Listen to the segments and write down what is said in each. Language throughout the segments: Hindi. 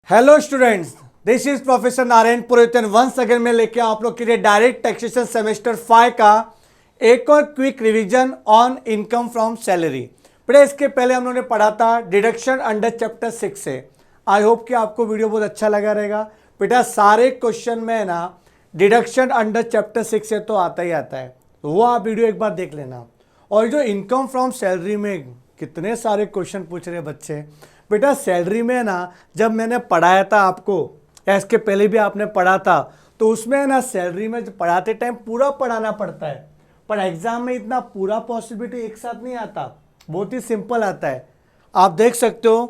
Hello students, this is professor Narayan Purohitan once again मैं लेके आप लोग के लिए डायरेक्ट टैक्सेशन सेमेस्टर 5 का एक और quick revision on income from salary. बेटा इसके पहले हम लोगों ने पढ़ा था डिडक्शन अंडर चैप्टर 6 से। आई होप कि आपको वीडियो बहुत अच्छा लगा रहेगा। बेटा सारे क्वेश्चन में ना डिडक्शन अंडर चैप्टर 6 से तो आता ही आता है, तो वो आप वीडियो एक बार देख लेना। और जो इनकम फ्रॉम सैलरी में कितने सारे क्वेश्चन पूछ रहे बच्चे। बेटा सैलरी में ना जब मैंने पढ़ाया था आपको, या इसके पहले भी आपने पढ़ा था, तो उसमें ना सैलरी में पढ़ाते टाइम पूरा पढ़ाना पड़ता है, पर एग्जाम में इतना पूरा पॉसिबिलिटी एक साथ नहीं आता, बहुत ही सिंपल आता है। आप देख सकते हो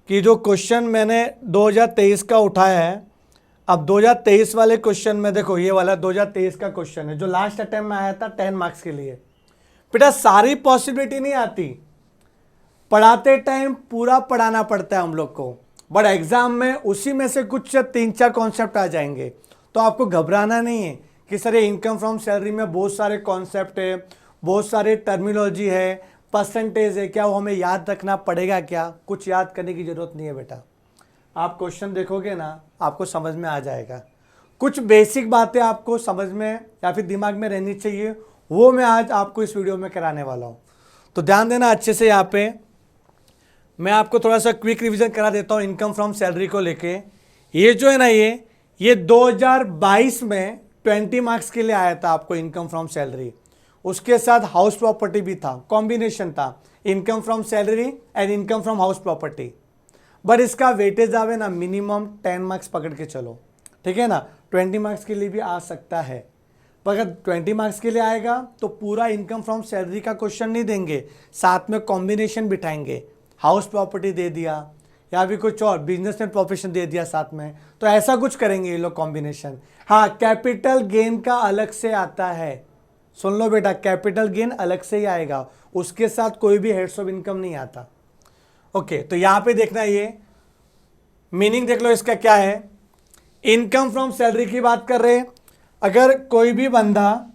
कि जो क्वेश्चन मैंने 2023 का उठाया है, अब 2023 वाले क्वेश्चन में देखो, ये वाला 2023 का क्वेश्चन है जो लास्ट अटेम्प्ट में आया था 10 मार्क्स के लिए। बेटा सारी पॉसिबिलिटी नहीं आती, पढ़ाते टाइम पूरा पढ़ाना पड़ता है हम लोग को, बट एग्जाम में उसी में से कुछ 3-4 कॉन्सेप्ट आ जाएंगे। तो आपको घबराना नहीं है कि सर ये इनकम फ्रॉम सैलरी में बहुत सारे कॉन्सेप्ट है, बहुत सारे टर्मिनोलॉजी है, परसेंटेज है, क्या वो हमें याद रखना पड़ेगा? क्या कुछ याद करने की जरूरत नहीं है बेटा। आप क्वेश्चन देखोगे ना आपको समझ में आ जाएगा। कुछ बेसिक बातें आपको समझ में या फिर दिमाग में रहनी चाहिए, वो मैं आज आपको इस वीडियो में कराने वाला हूँ। तो ध्यान देना अच्छे से। यहाँ पे मैं आपको थोड़ा सा क्विक रिवीजन करा देता हूँ इनकम फ्रॉम सैलरी को लेके। ये जो है ना ये 2022 में 20 मार्क्स के लिए आया था आपको इनकम फ्रॉम सैलरी। उसके साथ हाउस प्रॉपर्टी भी था, कॉम्बिनेशन था income from salary and income from house property. But इसका वेटेज आवे ना मिनिमम 10 मार्क्स पकड़ के चलो, ठीक है ना। 20 मार्क्स के लिए भी आ सकता है, पर अगर 20 मार्क्स के लिए आएगा तो पूरा इनकम फ्रॉम सैलरी का क्वेश्चन नहीं देंगे, साथ में कॉम्बिनेशन बिठाएंगे। हाउस प्रॉपर्टी दे दिया या भी कुछ और बिजनेस एंड प्रोफेशन दे दिया साथ में, तो ऐसा कुछ करेंगे ये लोग कॉम्बिनेशन। हाँ, कैपिटल गेन का अलग से आता है, सुन लो बेटा, कैपिटल गेन अलग से ही आएगा, उसके साथ कोई भी हेड्स ऑफ इनकम नहीं आता। ओके, तो यहां पे देखना, ये मीनिंग देख लो इसका क्या है। इनकम फ्रॉम सैलरी की बात कर रहे हैं। अगर कोई भी बंदा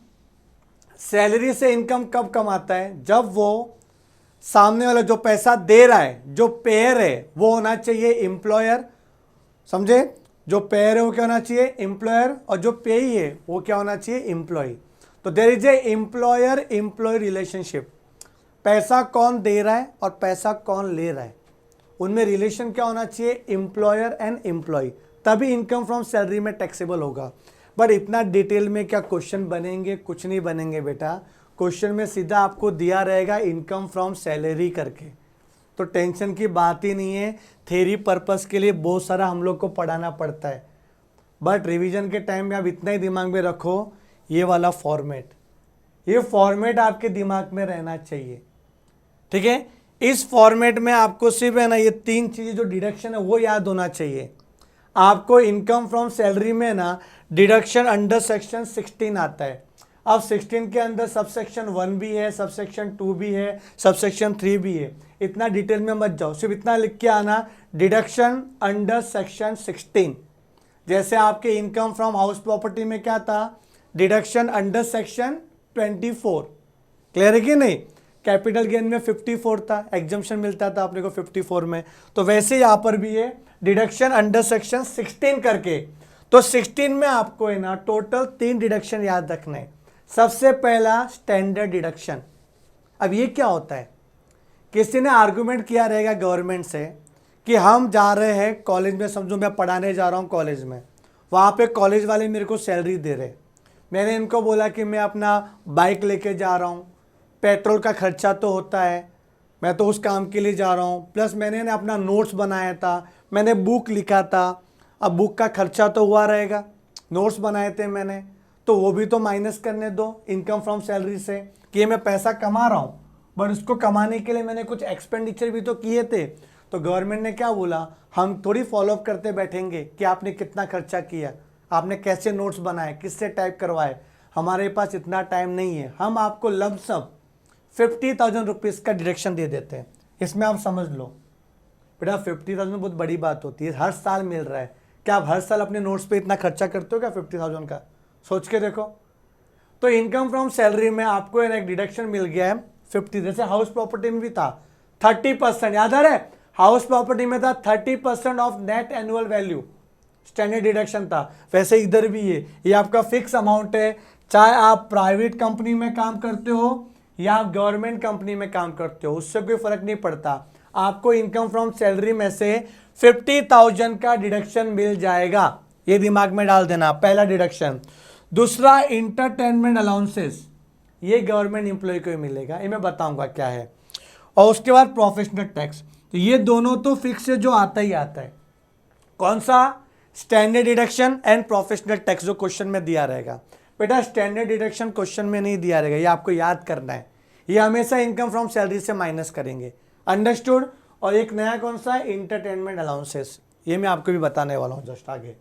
सैलरी से इनकम कब कमाता है? जब वो सामने वाला जो पैसा दे रहा है, जो पेयर है, वो होना चाहिए एम्प्लॉयर। समझे? जो पेयर है वो क्या होना चाहिए? एम्प्लॉयर। और जो पेई है वो क्या होना चाहिए? एम्प्लॉय। तो there is a employer employee relationship. पैसा कौन दे रहा है और पैसा कौन ले रहा है, उनमें रिलेशन क्या होना चाहिए? Employer and employee. तभी इनकम फ्रॉम सैलरी में टैक्सेबल होगा। बट इतना डिटेल में क्या क्वेश्चन बनेंगे? कुछ नहीं बनेंगे बेटा। क्वेश्चन में सीधा आपको दिया रहेगा इनकम फ्रॉम सैलरी करके, तो टेंशन की बात ही नहीं है। थ्योरी पर्पस के लिए बहुत सारा हम लोग को पढ़ाना पड़ता है, बट रिवीजन के टाइम में आप इतना ही दिमाग में रखो, ये वाला फॉर्मेट, ये फॉर्मेट आपके दिमाग में रहना चाहिए, ठीक है। इस फॉर्मेट में आपको सिर्फ है ना ये 3 चीजें जो डिडक्शन है वो याद होना चाहिए आपको। इनकम फ्रॉम सैलरी में ना डिडक्शन अंडर सेक्शन 16 आता है। अब 16 के अंदर सबसेक्शन 1 भी है, सबसेक्शन 2 भी है, सबसेक्शन 3 भी है। इतना डिटेल में मत जाओ, सिर्फ इतना लिख के आना, डिडक्शन अंडर सेक्शन 16। जैसे आपके इनकम फ्रॉम हाउस प्रॉपर्टी में क्या था? Deduction under section 24। क्लियर है कि नहीं? कैपिटल गेन में 54 था, एग्जम्पशन मिलता था अपने को 54 में। तो वैसे यहां पर भी है डिडक्शन अंडर सेक्शन 16 करके। तो 16 में आपको है ना टोटल 3 डिडक्शन याद रखने। सबसे पहला स्टैंडर्ड डिडक्शन। अब ये क्या होता है? किसी ने आर्गुमेंट किया रहेगा गवर्नमेंट से कि हम जा रहे हैं कॉलेज में, समझो मैं पढ़ाने जा रहा हूँ कॉलेज में, वहाँ पे कॉलेज वाले मेरे को सैलरी दे रहे। मैंने इनको बोला कि मैं अपना बाइक लेके जा रहा हूँ, पेट्रोल का खर्चा तो होता है, मैं तो उस काम के लिए जा रहा हूँ, प्लस मैंने ना अपना नोट्स बनाया था, मैंने बुक लिखा था, अब बुक का खर्चा तो हुआ रहेगा, नोट्स बनाए थे मैंने, तो वो भी तो माइनस करने दो इनकम फ्रॉम सैलरी से कि ये मैं पैसा कमा रहा हूँ, बट उसको कमाने के लिए मैंने कुछ एक्सपेंडिचर भी तो किए थे। तो गवर्नमेंट ने क्या बोला, हम थोड़ी फॉलोअप करते बैठेंगे कि आपने कितना खर्चा किया, आपने कैसे नोट्स बनाए, किससे टाइप करवाए, हमारे पास इतना टाइम नहीं है, हम आपको लमसम 50,000 रुपीज़ का डिडक्शन दे देते हैं। इसमें आप समझ लो बेटा 50,000 बहुत बड़ी बात होती है, हर साल मिल रहा है। क्या आप हर साल अपने नोट्स पे इतना खर्चा करते हो क्या 50,000 का? सोच के देखो। तो इनकम फ्रॉम सैलरी में आपको एक डिडक्शन मिल गया है 50, जैसे हाउस प्रॉपर्टी में भी था 30%, याद आ रहा है? हाउस प्रॉपर्टी में था 30% of net annual value, standard deduction था। वैसे इधर भी ये आपका फिक्स अमाउंट है, चाहे आप प्राइवेट कंपनी में काम करते हो या आप गवर्नमेंट कंपनी में काम करते हो, उससे कोई फर्क नहीं पड़ता। आपको इनकम फ्रॉम सैलरी में से 50,000 का डिडक्शन मिल जाएगा, ये दिमाग में डाल देना, पहला डिडक्शन। दूसरा इंटरटेनमेंट अलाउंसेस, ये गवर्नमेंट एम्प्लॉय को ही मिलेगा, ये मैं बताऊंगा क्या है। और उसके बाद प्रोफेशनल टैक्स, तो ये दोनों तो फिक्स है, जो आता ही आता है। कौन सा? Standard deduction and professional tax, जो क्वेश्चन में दिया रहेगा। बेटा स्टैंडर्ड डिडक्शन क्वेश्चन में नहीं दिया रहेगा, ये आपको याद करना है, ये हमेशा इनकम फ्रॉम सैलरी से माइनस करेंगे, अंडरस्टूड। और एक नया कौन सा है? इंटरटेनमेंट अलाउंसेस, ये मैं आपको भी बताने वाला हूँ जस्ट आगे।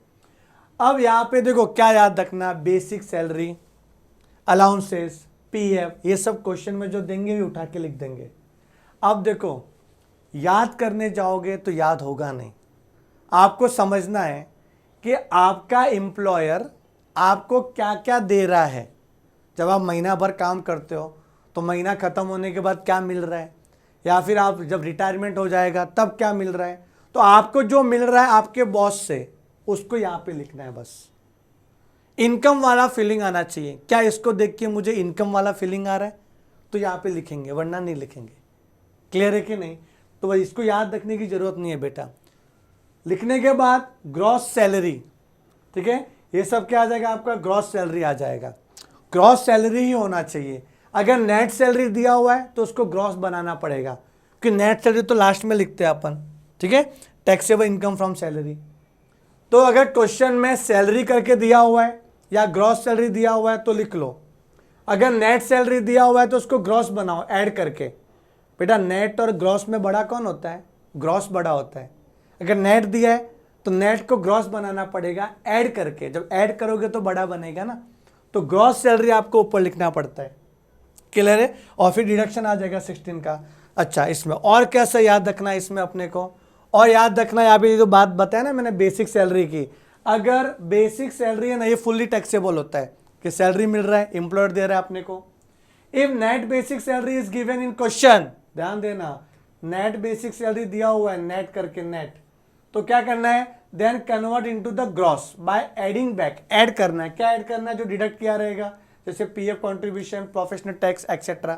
अब यहाँ पे देखो क्या याद रखना, बेसिक सैलरी, अलाउंसेस, पीएफ, ये सब क्वेश्चन में जो देंगे भी उठा के लिख देंगे। अब देखो याद करने जाओगे तो याद होगा नहीं, आपको समझना है कि आपका एम्प्लॉयर आपको क्या क्या दे रहा है। जब आप महीना भर काम करते हो तो महीना ख़त्म होने के बाद क्या मिल रहा है, या फिर आप जब रिटायरमेंट हो जाएगा तब क्या मिल रहा है। तो आपको जो मिल रहा है आपके बॉस से, उसको यहाँ पे लिखना है बस। इनकम वाला फीलिंग आना चाहिए, क्या इसको देख के मुझे इनकम वाला फीलिंग आ रहा है, तो यहाँ पे लिखेंगे, वरना नहीं लिखेंगे। क्लियर है कि नहीं? तो भाई इसको याद रखने की जरूरत नहीं है बेटा। लिखने के बाद ग्रॉस सैलरी, ठीक है, ये सब क्या आ जाएगा आपका? ग्रॉस सैलरी आ जाएगा। ग्रॉस सैलरी ही होना चाहिए। अगर नेट सैलरी दिया हुआ है तो उसको ग्रॉस बनाना पड़ेगा, क्योंकि नेट सैलरी तो लास्ट में लिखते हैं अपन, ठीक है, टैक्सेबल इनकम फ्रॉम सैलरी। तो अगर क्वेश्चन में सैलरी करके दिया हुआ है या ग्रॉस सैलरी दिया हुआ है तो लिख लो। अगर नेट सैलरी दिया हुआ है तो उसको ग्रॉस बनाओ ऐड करके। बेटा नेट और ग्रॉस में बड़ा कौन होता है? ग्रॉस बड़ा होता है। अगर नेट दिया है तो नेट को ग्रॉस बनाना पड़ेगा ऐड करके, जब ऐड करोगे तो बड़ा बनेगा ना। तो ग्रॉस सैलरी आपको ऊपर लिखना पड़ता है। क्लियर है? और फिर डिडक्शन आ जाएगा 16 का। अच्छा, इसमें और कैसा याद रखना है इसमें अपने को? और याद रखना है, यहाँ पे जो बात बताया ना मैंने बेसिक सैलरी की, अगर बेसिक सैलरी है ना ये फुल्ली टैक्सेबल होता है, कि सैलरी मिल रहा है, एम्प्लॉयर दे रहा है अपने को। If net basic salary is given in question, ध्यान देना, नेट बेसिक सैलरी दिया हुआ है नेट करके नेट, तो क्या करना है? Then convert into the gross by adding back, add करना है। क्या ऐड करना है? जो डिडक्ट किया रहेगा, जैसे PF contribution, professional tax etcetera.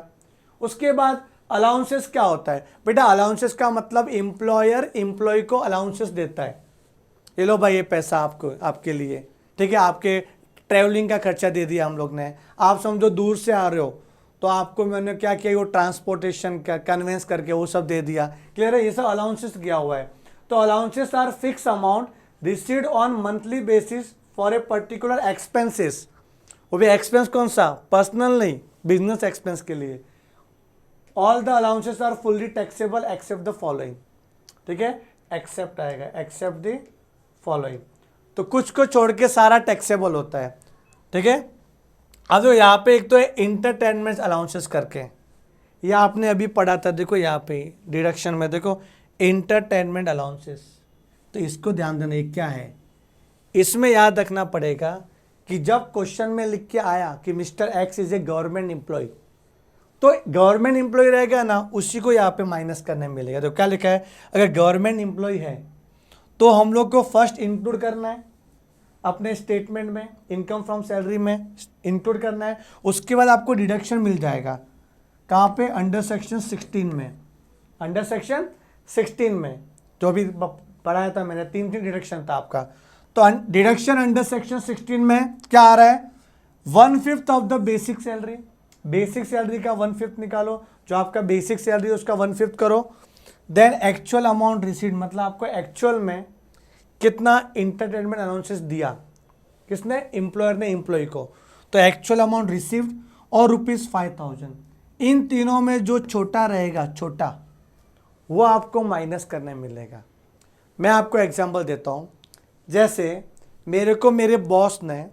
उसके बाद अलाउंसेस क्या होता है? बेटा अलाउंसेस का मतलब एम्प्लॉयर एम्प्लॉय को अलाउंसेस देता है। ये लो भाई ये पैसा आपको, आपके लिए, ठीक है, आपके ट्रैवलिंग का खर्चा दे दिया हम लोग ने। आप समझो दूर से आ रहे हो तो आपको मैंने क्या किया, वो ट्रांसपोर्टेशन का कन्वेंस करके वो सब दे दिया। क्लियर है? ये सब अलाउंसेस किया हुआ है। तो allowances are fix amount received on monthly basis for a particular expenses. वो भी एक्सपेंस कौन सा? पर्सनल नहीं, बिजनेस एक्सपेंस के लिए। All the allowances are fully taxable except the following, ठीक है, एक्सेप्ट आएगा, एक्सेप्ट द फॉलोइंग। तो कुछ को छोड़ के सारा टैक्सेबल होता है, ठीक है। अब तो यहाँ पे एक तो है इंटरटेनमेंट अलाउंसेस करके, ये आपने अभी पढ़ा था, देखो यहाँ पे डिडक्शन में देखो इंटरटेनमेंट अलाउंसेस, तो इसको ध्यान देना ये क्या है। इसमें याद रखना पड़ेगा कि जब क्वेश्चन में लिख के आया कि Mr X is a government employee, तो गवर्नमेंट एम्प्लॉय रहेगा ना, उसी को यहाँ पे माइनस करने मिलेगा। तो क्या लिखा है? अगर गवर्नमेंट एम्प्लॉय है तो हम लोग को फर्स्ट इंक्लूड करना है अपने स्टेटमेंट में, इनकम फ्रॉम सैलरी में इंक्लूड करना है। उसके बाद आपको डिडक्शन मिल जाएगा, कहाँ पे? अंडर सेक्शन 16 में, अंडर सेक्शन 16 में जो अभी पढ़ाया था मैंने, 3 डिडक्शन था आपका। तो डिडक्शन अंडर सेक्शन 16 में क्या आ रहा है? 1/5 of the basic salary. Basic salary का 1/5 निकालो, जो आपका बेसिक सैलरी है उसका 1/5 करो। देन एक्चुअल अमाउंट रिसीव्ड, मतलब आपको एक्चुअल में कितना इंटरटेनमेंट अलाउंसेस दिया, किसने? एम्प्लॉयर ने एम्प्लॉय को। तो एक्चुअल अमाउंट रिसीव्ड और ₹5,000, इन तीनों में जो छोटा रहेगा, छोटा, वो आपको माइनस करने मिलेगा। मैं आपको एग्जांपल देता हूँ। जैसे मेरे को मेरे बॉस ने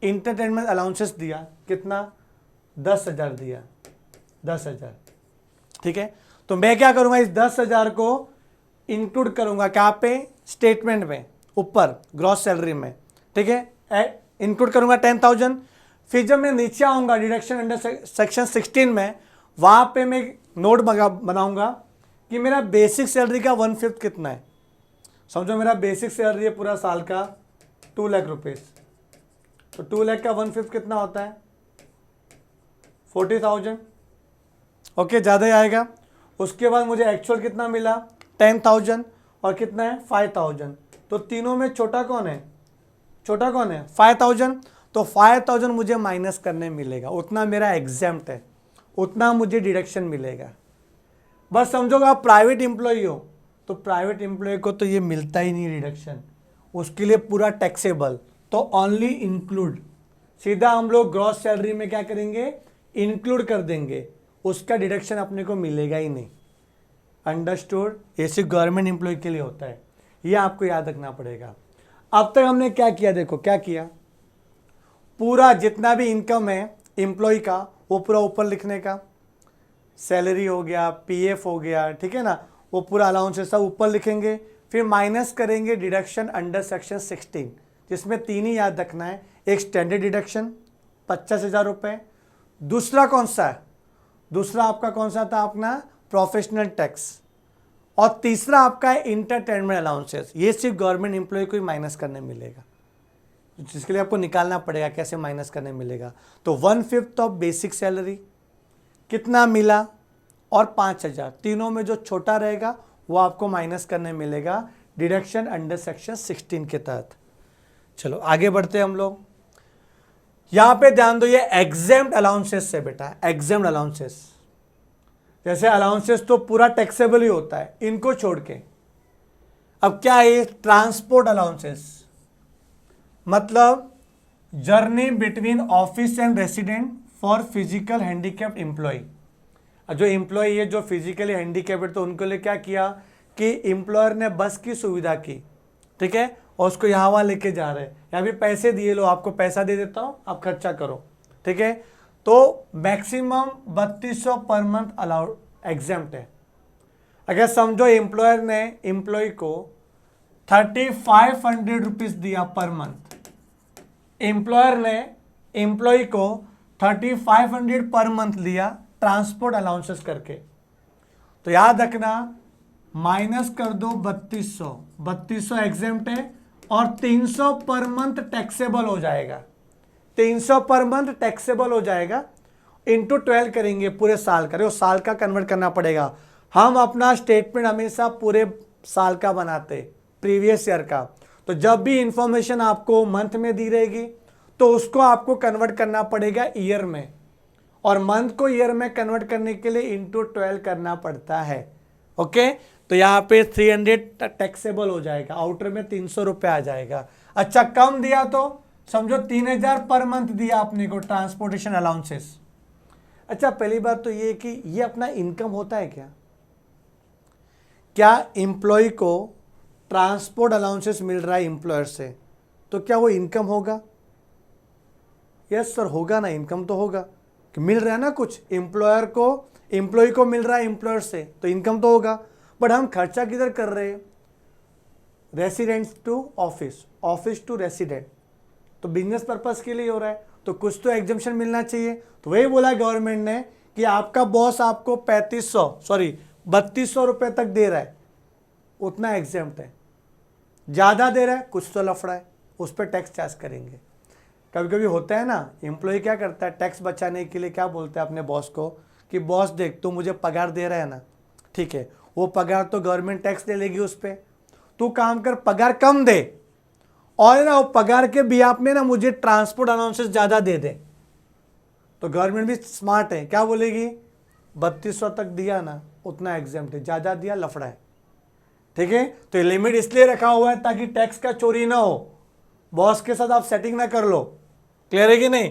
इंटरटेनमेंट अलाउंसेस दिया, कितना? 10,000 दिया, 10,000, ठीक है। तो मैं क्या करूँगा, इस 10,000 को इंक्लूड करूँगा क्या पे? स्टेटमेंट में ऊपर ग्रॉस सैलरी में, ठीक है, इंक्लूड करूँगा 10,000। फिर जब मैं नीचे आऊँगा डिडक्शन अंडर सेक्शन 16 में, वहाँ पे मैं नोट बनाऊँगा कि मेरा बेसिक सैलरी का 1/5 कितना है। समझो मेरा बेसिक सैलरी है पूरा साल का 2 लाख रुपीज़, तो 2 लाख का 1/5 कितना होता है 40,000। ओके, ज़्यादा ही आएगा। उसके बाद मुझे एक्चुअल कितना मिला 10,000 और कितना है 5,000। तो तीनों में छोटा कौन है, छोटा कौन है 5,000। तो 5,000 मुझे माइनस करने मिलेगा, उतना मेरा एग्जेम्प्ट है, उतना मुझे डिडक्शन मिलेगा। बस समझो आप प्राइवेट एम्प्लॉय हो तो प्राइवेट एम्प्लॉय को तो ये मिलता ही नहीं रिडक्शन, उसके लिए पूरा टैक्सेबल। तो ओनली इंक्लूड, सीधा हम लोग ग्रॉस सैलरी में क्या करेंगे इंक्लूड कर देंगे, उसका डिडक्शन अपने को मिलेगा ही नहीं। अंडरस्टूड, ये सिर्फ गवर्नमेंट एम्प्लॉय के लिए होता है, ये आपको याद रखना पड़ेगा। अब तक हमने क्या किया, देखो क्या किया, पूरा जितना भी इनकम है एम्प्लॉय का वो पूरा ऊपर लिखने का, सैलरी हो गया, पीएफ हो गया, ठीक है ना, वो पूरा अलाउंसेस सब ऊपर लिखेंगे। फिर माइनस करेंगे डिडक्शन अंडर सेक्शन 16, जिसमें 3 ही याद रखना है। एक स्टैंडर्ड डिडक्शन 50,000 रुपये, दूसरा कौन सा है, दूसरा आपका कौन सा था अपना प्रोफेशनल टैक्स, और तीसरा आपका है इंटरटेनमेंट अलाउंसेस। ये सिर्फ गवर्नमेंट एम्प्लॉय को ही माइनस करने मिलेगा, जिसके लिए आपको निकालना पड़ेगा कैसे माइनस करने मिलेगा। तो 1/5 ऑफ बेसिक सैलरी कितना मिला और 5,000, तीनों में जो छोटा रहेगा वो आपको माइनस करने मिलेगा डिडक्शन अंडर सेक्शन 16 के तहत। चलो आगे बढ़ते हैं हम लोग। यहां पे ध्यान दो, ये एग्जेम्प्ट अलाउंसेस से बेटा, एग्जेम्प्ट अलाउंसेस, जैसे अलाउंसेस तो पूरा टैक्सेबल ही होता है, इनको छोड़ के अब क्या है ट्रांसपोर्ट अलाउंसेस, मतलब journey between office and resident for physical handicapped employee. जो एम्प्लॉय है जो फिजिकली हैंडीकैप्ड, तो उनके लिए क्या किया कि एम्प्लॉयर ने बस की सुविधा की, ठीक है, और उसको यहाँ वहाँ लेके जा रहे हैं, या फिर पैसे दिए, लो आपको पैसा दे देता हूँ आप खर्चा करो, ठीक है। तो maximum 3200 per month allowed exempt है। अगर समझो एम्प्लॉयर ने एम्प्लॉय को 3,500 रुपीज दिया पर मंथ, एम्प्लॉयर ने एम्प्लॉय को 3,500 पर मंथ लिया ट्रांसपोर्ट अलाउंसेस करके, तो याद रखना माइनस कर दो 3200 एग्जेम्प्ट है, और 300 पर मंथ टैक्सेबल हो जाएगा, 300 पर मंथ टैक्सेबल हो जाएगा, इंटू 12 करेंगे पूरे साल का, साल का कन्वर्ट करना पड़ेगा। हम अपना स्टेटमेंट हमेशा पूरे साल का बनाते, प्रीवियस ईयर का, तो जब भी इंफॉर्मेशन आपको मंथ में दी रहेगी तो उसको आपको कन्वर्ट करना पड़ेगा ईयर में, और मंथ को ईयर में कन्वर्ट करने के लिए इंटू 12 करना पड़ता है। ओके, तो यहाँ पे 300 टैक्सेबल हो जाएगा, आउटर में 300 रुपये आ जाएगा। अच्छा कम दिया तो समझो 3,000 पर मंथ दिया आपने को ट्रांसपोर्टेशन अलाउंसेस। अच्छा पहली बात तो ये कि ये अपना इनकम होता है क्या, क्या एम्प्लॉय को ट्रांसपोर्ट अलाउंसेस मिल रहा है एम्प्लॉयर से, तो क्या वो इनकम होगा? यस सर होगा ना, इनकम तो होगा कि मिल रहा है ना कुछ एम्प्लॉयर को, एम्प्लॉय को मिल रहा है एम्प्लॉयर से, तो इनकम तो होगा। बट हम खर्चा किधर कर रहे हैं, resident to office, office to resident, तो बिजनेस पर्पस के लिए हो रहा है, तो कुछ तो एग्जम्पशन मिलना चाहिए। तो वही बोला गवर्नमेंट ने कि आपका बॉस आपको 3200 रुपये तक दे रहा है, उतना एग्जेम्प्ट है, ज़्यादा दे रहा है कुछ तो लफड़ा है, उस पर टैक्स चार्ज करेंगे। कभी कभी होता है ना, एम्प्लॉय क्या करता है टैक्स बचाने के लिए क्या बोलता है अपने बॉस को कि बॉस देख तू मुझे पगार दे रहा है ना, ठीक है, वो पगार तो गवर्नमेंट टैक्स ले लेगी उस पर, तू काम कर पगार कम दे, और ना वो पगार के बिहाफ में ना मुझे ट्रांसपोर्ट अलाउंसेस ज़्यादा दे दे। तो गवर्नमेंट भी स्मार्ट है, क्या बोलेगी 3200 तक दिया ना उतना एग्जेम्प्ट है, ज़्यादा दिया लफड़ा है, ठीक है। तो ये लिमिट इसलिए रखा हुआ है ताकि टैक्स का चोरी ना हो, बॉस के साथ आप सेटिंग ना कर लो, क्लियर है कि नहीं।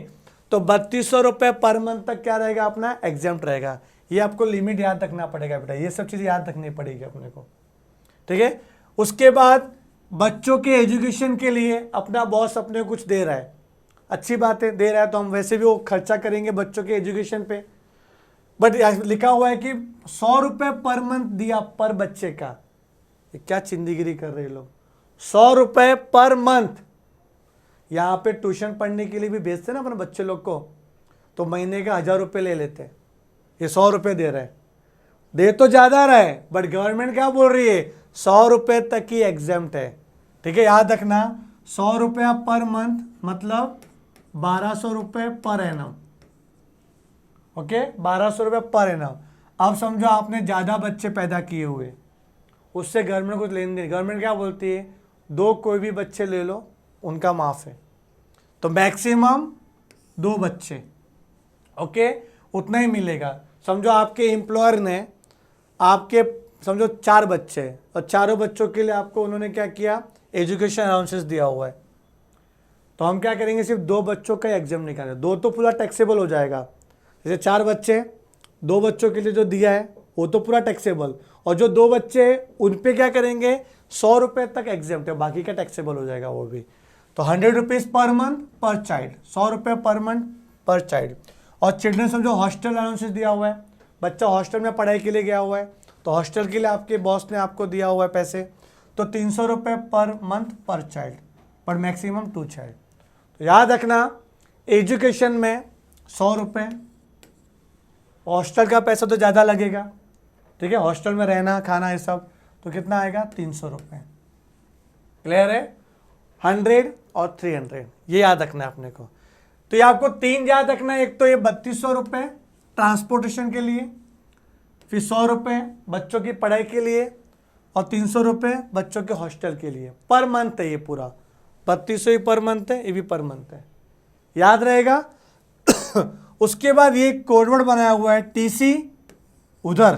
तो 3200 रुपये पर मंथ तक क्या रहेगा अपना एग्जेम्प्ट रहेगा। ये आपको लिमिट याद रखना पड़ेगा बेटा, ये सब चीज़ याद रखनी पड़ेगी अपने को, ठीक है। उसके बाद बच्चों के एजुकेशन के लिए अपना बॉस अपने कुछ दे रहा है, अच्छी बात है, दे रहा है तो हम वैसे भी वो खर्चा करेंगे बच्चों के एजुकेशन पे। बट लिखा हुआ है कि 100 रुपये पर मंथ दिया पर बच्चे का, ये क्या चिंदीगिरी कर रहे लोग, 100 रुपये पर मंथ। यहाँ पे ट्यूशन पढ़ने के लिए भी भेजते ना अपने बच्चे लोग को, तो महीने का 1,000 रुपये ले लेते हैं, ये 100 रुपये दे रहे हैं। दे तो ज्यादा रहा है बट गवर्नमेंट क्या बोल रही है, 100 रुपए तक ही एग्जेम्प्ट है। ठीक है, याद रखना 100 रुपया पर मंथ मतलब 1200 रुपये पर एनम। ओके, 1200 रुपये पर एनम। अब समझो आपने ज्यादा बच्चे पैदा किए हुए, उससे गवर्नमेंट कुछ लेन देन, गवर्नमेंट क्या बोलती है, 2 कोई भी बच्चे ले लो उनका माफ है, तो मैक्सिमम 2 बच्चे। ओके, उतना ही मिलेगा। समझो आपके एम्प्लॉयर ने आपके समझो 4 बच्चे हैं और चारों बच्चों के लिए आपको उन्होंने क्या किया, एजुकेशन अलाउंसेस दिया हुआ है, तो हम क्या करेंगे, सिर्फ 2 बच्चों का एग्जाम निकालेंगे। 2 तो पूरा टैक्सेबल हो जाएगा, जैसे 4 बच्चे, 2 बच्चों के लिए जो दिया है वो तो पूरा टैक्सेबल, और जो 2 बच्चे उन पे क्या करेंगे, 100 रुपये तक एग्जाम है, बाकी का टैक्सेबल हो जाएगा वो भी। तो 100 रुपीज़ पर मंथ पर चाइल्ड, 100 रुपये पर मंथ पर चाइल्ड। और चिल्ड्रन समझो हॉस्टल अलाउंसेस दिया हुआ है, बच्चा हॉस्टल में पढ़ाई के लिए गया हुआ है, तो हॉस्टल के लिए आपके बॉस ने आपको दिया हुआ है पैसे, तो 300 रुपये पर मंथ पर चाइल्ड, पर मैक्सिमम 2 चाइल्ड। तो याद रखना एजुकेशन में 100 रुपये, हॉस्टल का पैसा तो ज़्यादा लगेगा, ठीक है, हॉस्टल में रहना खाना ये सब, तो कितना आएगा, 300 रुपये। क्लियर है, 100 और 300, ये याद रखना है अपने को। तो ये आपको 3 याद रखना है, एक तो ये 3200 रुपये ट्रांसपोर्टेशन के लिए, फिर 100 रुपये बच्चों की पढ़ाई के लिए, और 300 रुपये बच्चों के हॉस्टल के लिए। पर मंथ है ये पूरा, 3200 ही पर मंथ है, ये भी पर मंथ है, याद रहेगा। उसके बाद ये कोडवर्ड बनाया हुआ है, टीसी उधर,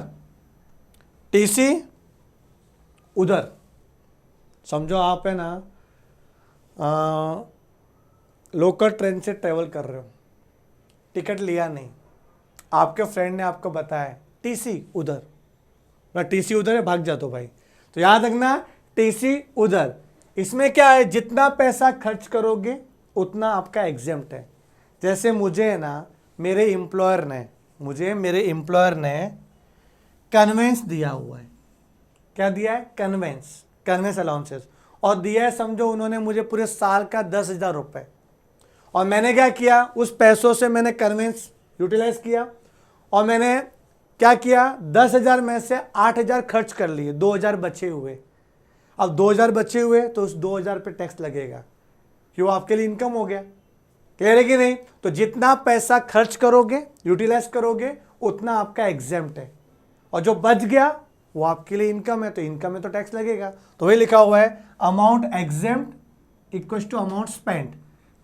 टीसी उधर। समझो आप है ना लोकल ट्रेन से ट्रेवल कर रहे हो, टिकट लिया नहीं, आपके फ्रेंड ने आपको बताया टीसी उधर, मैं टीसी उधर है भाग जा तो भाई, तो याद रखना टीसी उधर। इसमें क्या है, जितना पैसा खर्च करोगे उतना आपका एग्जेम्प्ट है। जैसे मुझे है ना मेरे एम्प्लॉयर ने कन्वेंस दिया हुआ है, क्या दिया है, कन्वेंस अलाउंसेस, और दिया है समझो उन्होंने मुझे पूरे साल का 10,000 रुपये, और मैंने क्या किया, उस पैसों से मैंने कन्वेंस यूटिलाइज किया, और मैंने क्या किया, 10,000 में से 8,000 खर्च कर लिए, 2,000 बचे हुए। अब 2,000 बचे हुए तो उस 2,000 पे टैक्स लगेगा, क्यों, आपके लिए इनकम हो गया। क्लियर है कि नहीं। तो जितना पैसा खर्च करोगे यूटिलाइज करोगे उतना आपका एग्जेम्प्ट है, और जो बच गया वो आपके लिए इनकम है, तो इनकम में तो टैक्स लगेगा। तो वही लिखा हुआ है amount exempt equals to amount spent,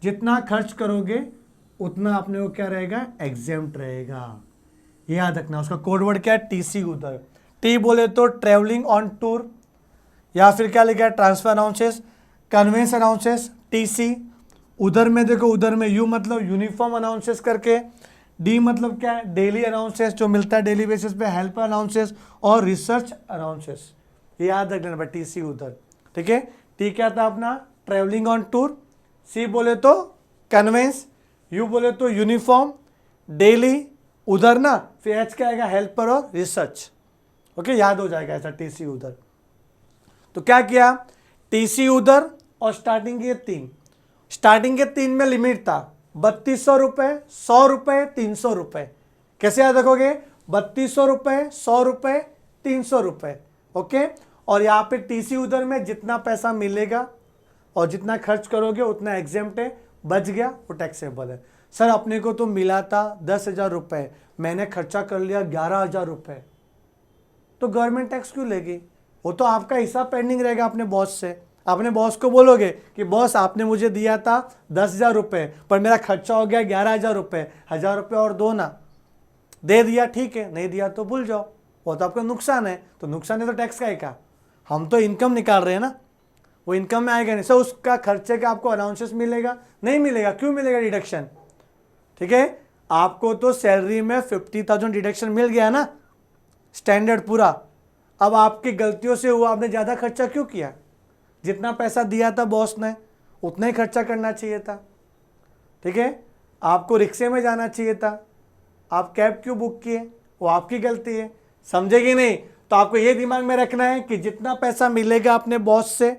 जितना खर्च करोगे उतना अपने को क्या रहेगा, एग्जेम्प्ट रहेगा। ये याद रखना। उसका कोड वर्ड क्या है, टीसी उधर। टी बोले तो ट्रेवलिंग ऑन टूर, या फिर क्या लिखा है, transfer allowances, conveyance allowances, etc. उधर में देखो, उधर में यू मतलब यूनिफॉर्म अनाउंसेस करके, डी मतलब क्या है, डेली अनाउंसेस जो मिलता है डेली बेसिस पे, हेल्पर अनाउंसेस और रिसर्च अनाउंसेस। ये याद रख लेना भाई, टीसी उधर। ठीक है, टी क्या था अपना, ट्रेवलिंग ऑन टूर, सी बोले तो कन्वेंस, यू बोले तो यूनिफॉर्म, डेली उधर ना, फिर एच क्या आएगा, हेल्पर और रिसर्च। ओके, याद हो जाएगा ऐसा, टीसी उधर। तो क्या किया, टीसी उधर, और स्टार्टिंग के 3, स्टार्टिंग के 3 में लिमिट था 3200 रुपये, 100 रुपये, 300 रुपये। कैसे याद रखोगे, 3200 रुपये, 100 रुपये, 300 रुपये। ओके, और यहाँ पे टीसी उधर में जितना पैसा मिलेगा और जितना खर्च करोगे उतना एग्जेम्प्ट है, बच गया वो टैक्सेबल है। सर अपने को तो मिला था 10,000 रुपये, मैंने खर्चा कर लिया 11,000 रुपये, तो गवर्नमेंट टैक्स क्यों लेगी, वो तो आपका हिसाब पेंडिंग रहेगा अपने बॉस से। अपने बॉस को बोलोगे कि बॉस आपने मुझे दिया था 10,000 रुपये, पर मेरा खर्चा हो गया 11,000 रुपये, 1,000 रुपये और दो ना, दे दिया ठीक है, नहीं दिया तो भूल जाओ, वो तो आपका नुकसान है। तो नुकसान है तो टैक्स का है क्या, हम तो इनकम निकाल रहे हैं ना, वो इनकम में आएगा नहीं। सर उसका खर्चे का आपको अलाउंसेस मिलेगा, नहीं मिलेगा, क्यों मिलेगा, डिडक्शन। ठीक है, आपको तो सैलरी में 50,000 डिडक्शन मिल गया ना, स्टैंडर्ड पूरा। अब आपकी गलतियों से हुआ, आपने ज़्यादा खर्चा क्यों किया, जितना पैसा दिया था बॉस ने उतना ही खर्चा करना चाहिए था। ठीक है, आपको रिक्शे में जाना चाहिए था, आप कैब क्यों बुक किए, वो आपकी गलती है, समझेगी नहीं। तो आपको ये दिमाग में रखना है कि जितना पैसा मिलेगा अपने बॉस से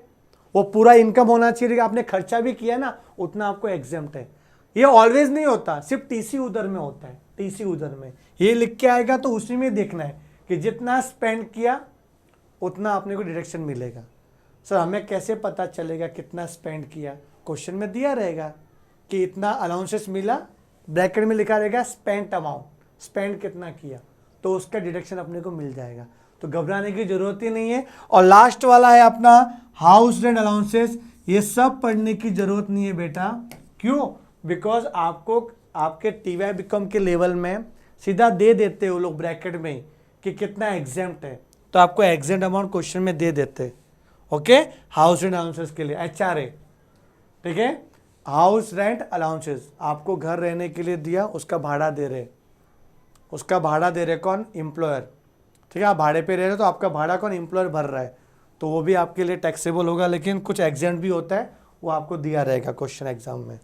वो पूरा इनकम होना चाहिए, आपने खर्चा भी किया ना उतना आपको एग्जेम्प्ट है। ये ऑलवेज नहीं होता, सिर्फ टीसी उधर में होता है, टीसी उधर में ये लिख के आएगा तो उसी में देखना है कि जितना स्पेंड किया उतना अपने को डिडक्शन मिलेगा। सर हमें कैसे पता चलेगा कितना स्पेंड किया? क्वेश्चन में दिया रहेगा कि इतना अलाउंसेस मिला, ब्रैकेट में लिखा रहेगा स्पेंड अमाउंट, स्पेंड कितना किया, तो उसका डिडक्शन अपने को मिल जाएगा। तो घबराने की जरूरत ही नहीं है। और लास्ट वाला है अपना हाउस रेंट अलाउंसेस। ये सब पढ़ने की जरूरत नहीं है बेटा। क्यों? बिकॉज आपको आपके टीवाई बीकॉम के लेवल में सीधा दे देते हो लोग ब्रैकेट में कि कितना एग्जेम्प्ट है, तो आपको एग्जेम्प्ट अमाउंट क्वेश्चन में दे देते। ओके, हाउस रेंट अलाउंसेस के लिए HRA, ठीक है, हाउस रेंट अलाउंसेस, आपको घर रहने के लिए दिया, उसका भाड़ा दे रहे, उसका भाड़ा दे रहे कौन? एम्प्लॉयर। ठीक है, आप भाड़े पे रह रहे हो तो आपका भाड़ा कौन? एम्प्लॉयर भर रहा है, तो वो भी आपके लिए टैक्सेबल होगा। लेकिन कुछ एग्जेम्प्ट भी होता है, वो आपको दिया रहेगा क्वेश्चन एग्जाम में।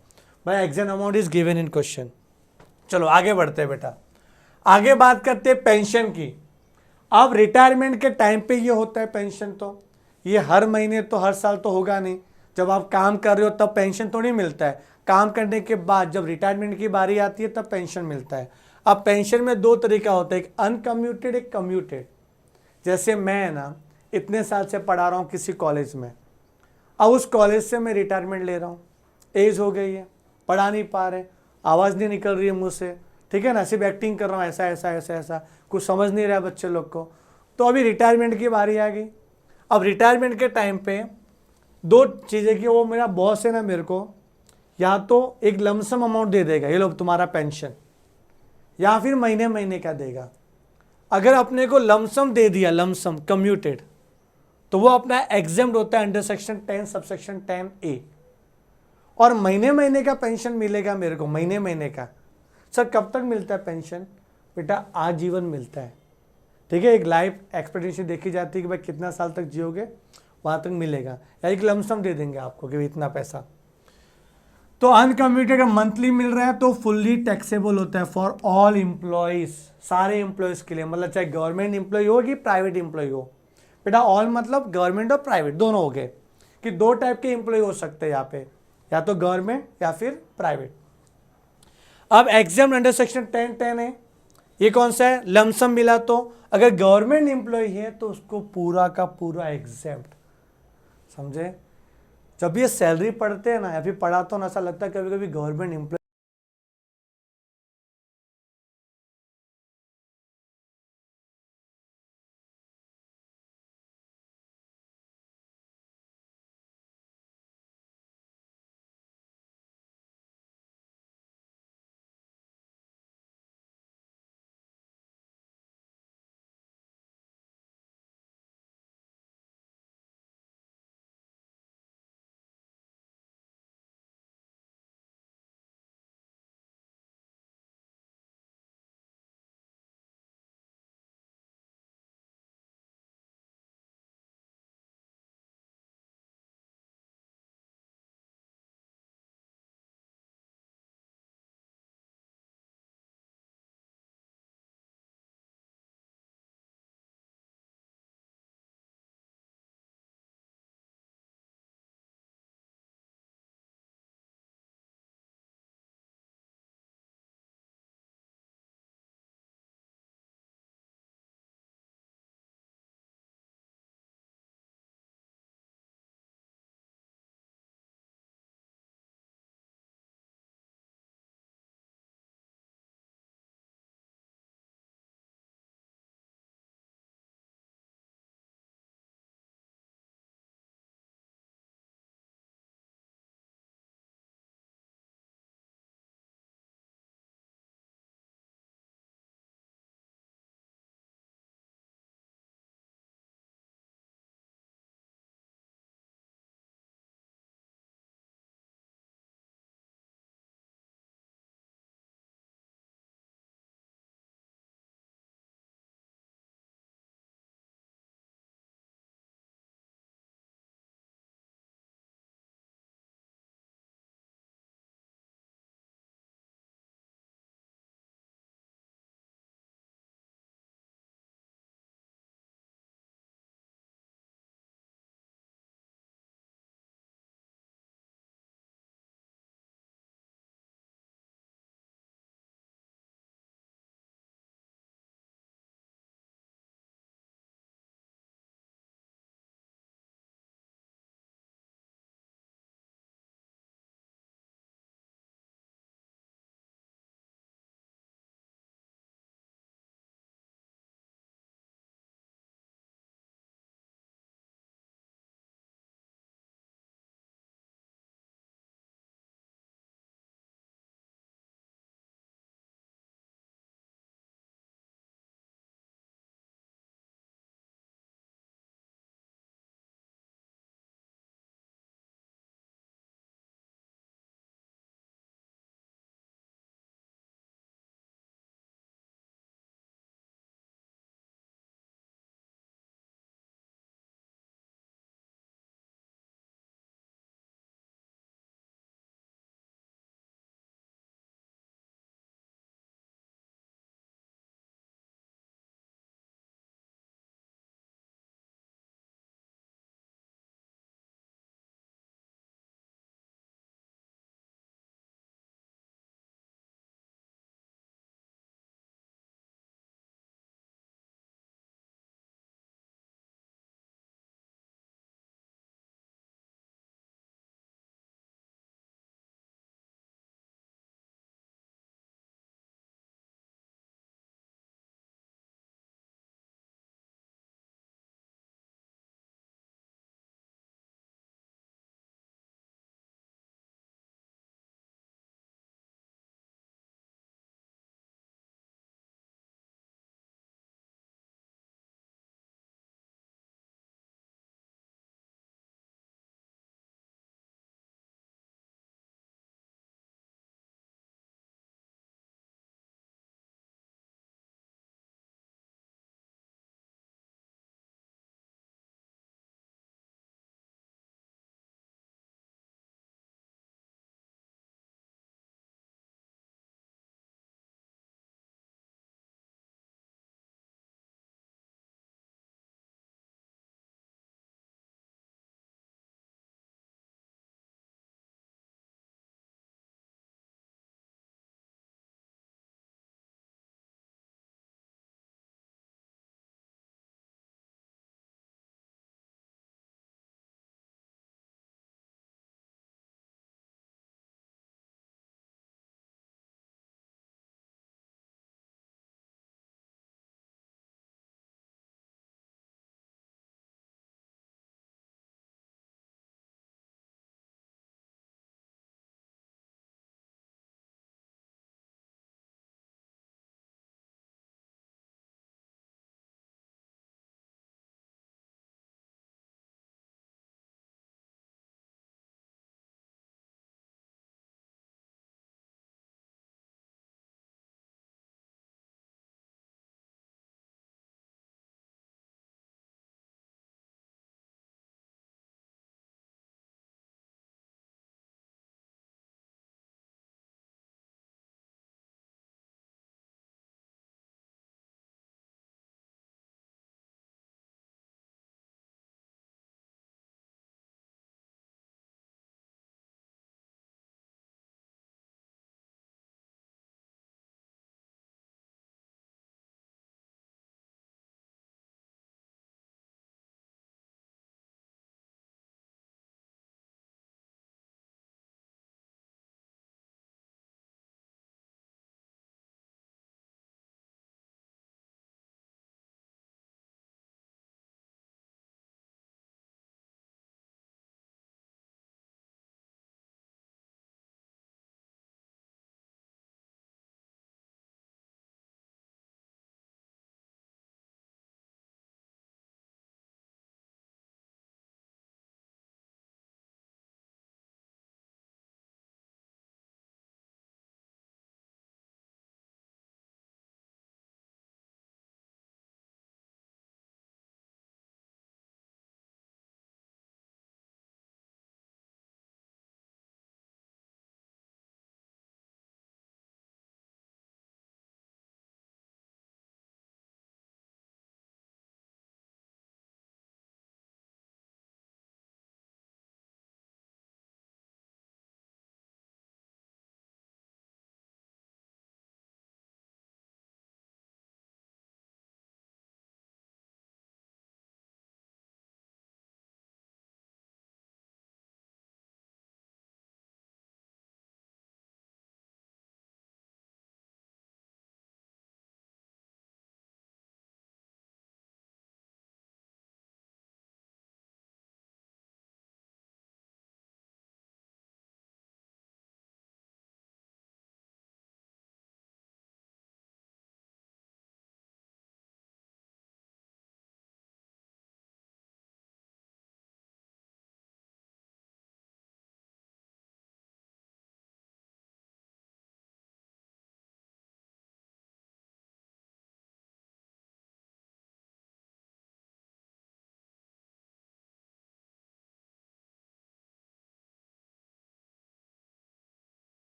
भाई exempt amount is given in question. चलो आगे बढ़ते हैं बेटा, आगे बात करते हैं पेंशन की। अब रिटायरमेंट के टाइम पे ये होता है पेंशन, तो ये हर महीने तो हर साल तो होगा नहीं। जब आप काम कर रहे हो तब पेंशन थोड़ी मिलता है, काम करने के बाद जब रिटायरमेंट की बारी आती है तब पेंशन मिलता है। अब पेंशन में दो तरीका होता है, एक अनकम्यूटेड, एक कम्यूटेड। जैसे मैं ना इतने साल से पढ़ा रहा हूँ किसी कॉलेज में, अब उस कॉलेज से मैं रिटायरमेंट ले रहा हूँ, एज हो गई है, पढ़ा नहीं पा रहे, आवाज़ नहीं निकल रही है मुँह से, ठीक है ना, सिर्फ एक्टिंग कर रहा हूँ, ऐसा ऐसा ऐसा ऐसा, कुछ समझ नहीं रहा बच्चे लोग को। तो अभी रिटायरमेंट की बारी आ गई। अब रिटायरमेंट के टाइम पे दो चीज़ें कि वो मेरा बॉस है ना, मेरे को या तो एक लमसम अमाउंट दे देगा, ये लो तुम्हारा पेंशन, या फिर महीने महीने का देगा। अगर अपने को लमसम दे दिया, लमसम कम्यूटेड, तो वो अपना एग्जेम्प्ट होता है अंडर सेक्शन 10 सबसेक्शन 10A। और महीने महीने का पेंशन मिलेगा मेरे को, महीने महीने का। सर कब तक मिलता है पेंशन? बेटा आजीवन मिलता है, ठीक है। एक लाइफ एक्सपेक्टेंसी देखी जाती है कि भाई कितना साल तक जियोगे, वहाँ तक मिलेगा, या एक लमसम दे देंगे आपको कि इतना पैसा। तो अनकम्यूटेड मंथली मिल रहा है तो फुल्ली टैक्सेबल होता है फॉर ऑल एम्प्लॉयज, सारे एम्प्लॉयज के लिए, मतलब चाहे गवर्नमेंट एम्प्लॉय हो कि प्राइवेट एम्प्लॉय हो। बेटा ऑल मतलब गवर्नमेंट और प्राइवेट दोनों हो गए, कि दो टाइप के एम्प्लॉय हो सकते हैं यहाँ पे, या तो गवर्नमेंट या फिर प्राइवेट। अब एग्जाम अंडर सेक्शन 10(10) है, ये कौन सा है? लमसम मिला, तो अगर गवर्नमेंट एम्प्लॉय है तो उसको पूरा का पूरा एग्जेम्प्ट, समझे। जब ये सैलरी पढ़ते हैं ना, या फिर पढ़ाता हूँ ना, ऐसा लगता है कभी कभी गवर्नमेंट एम्प्लॉय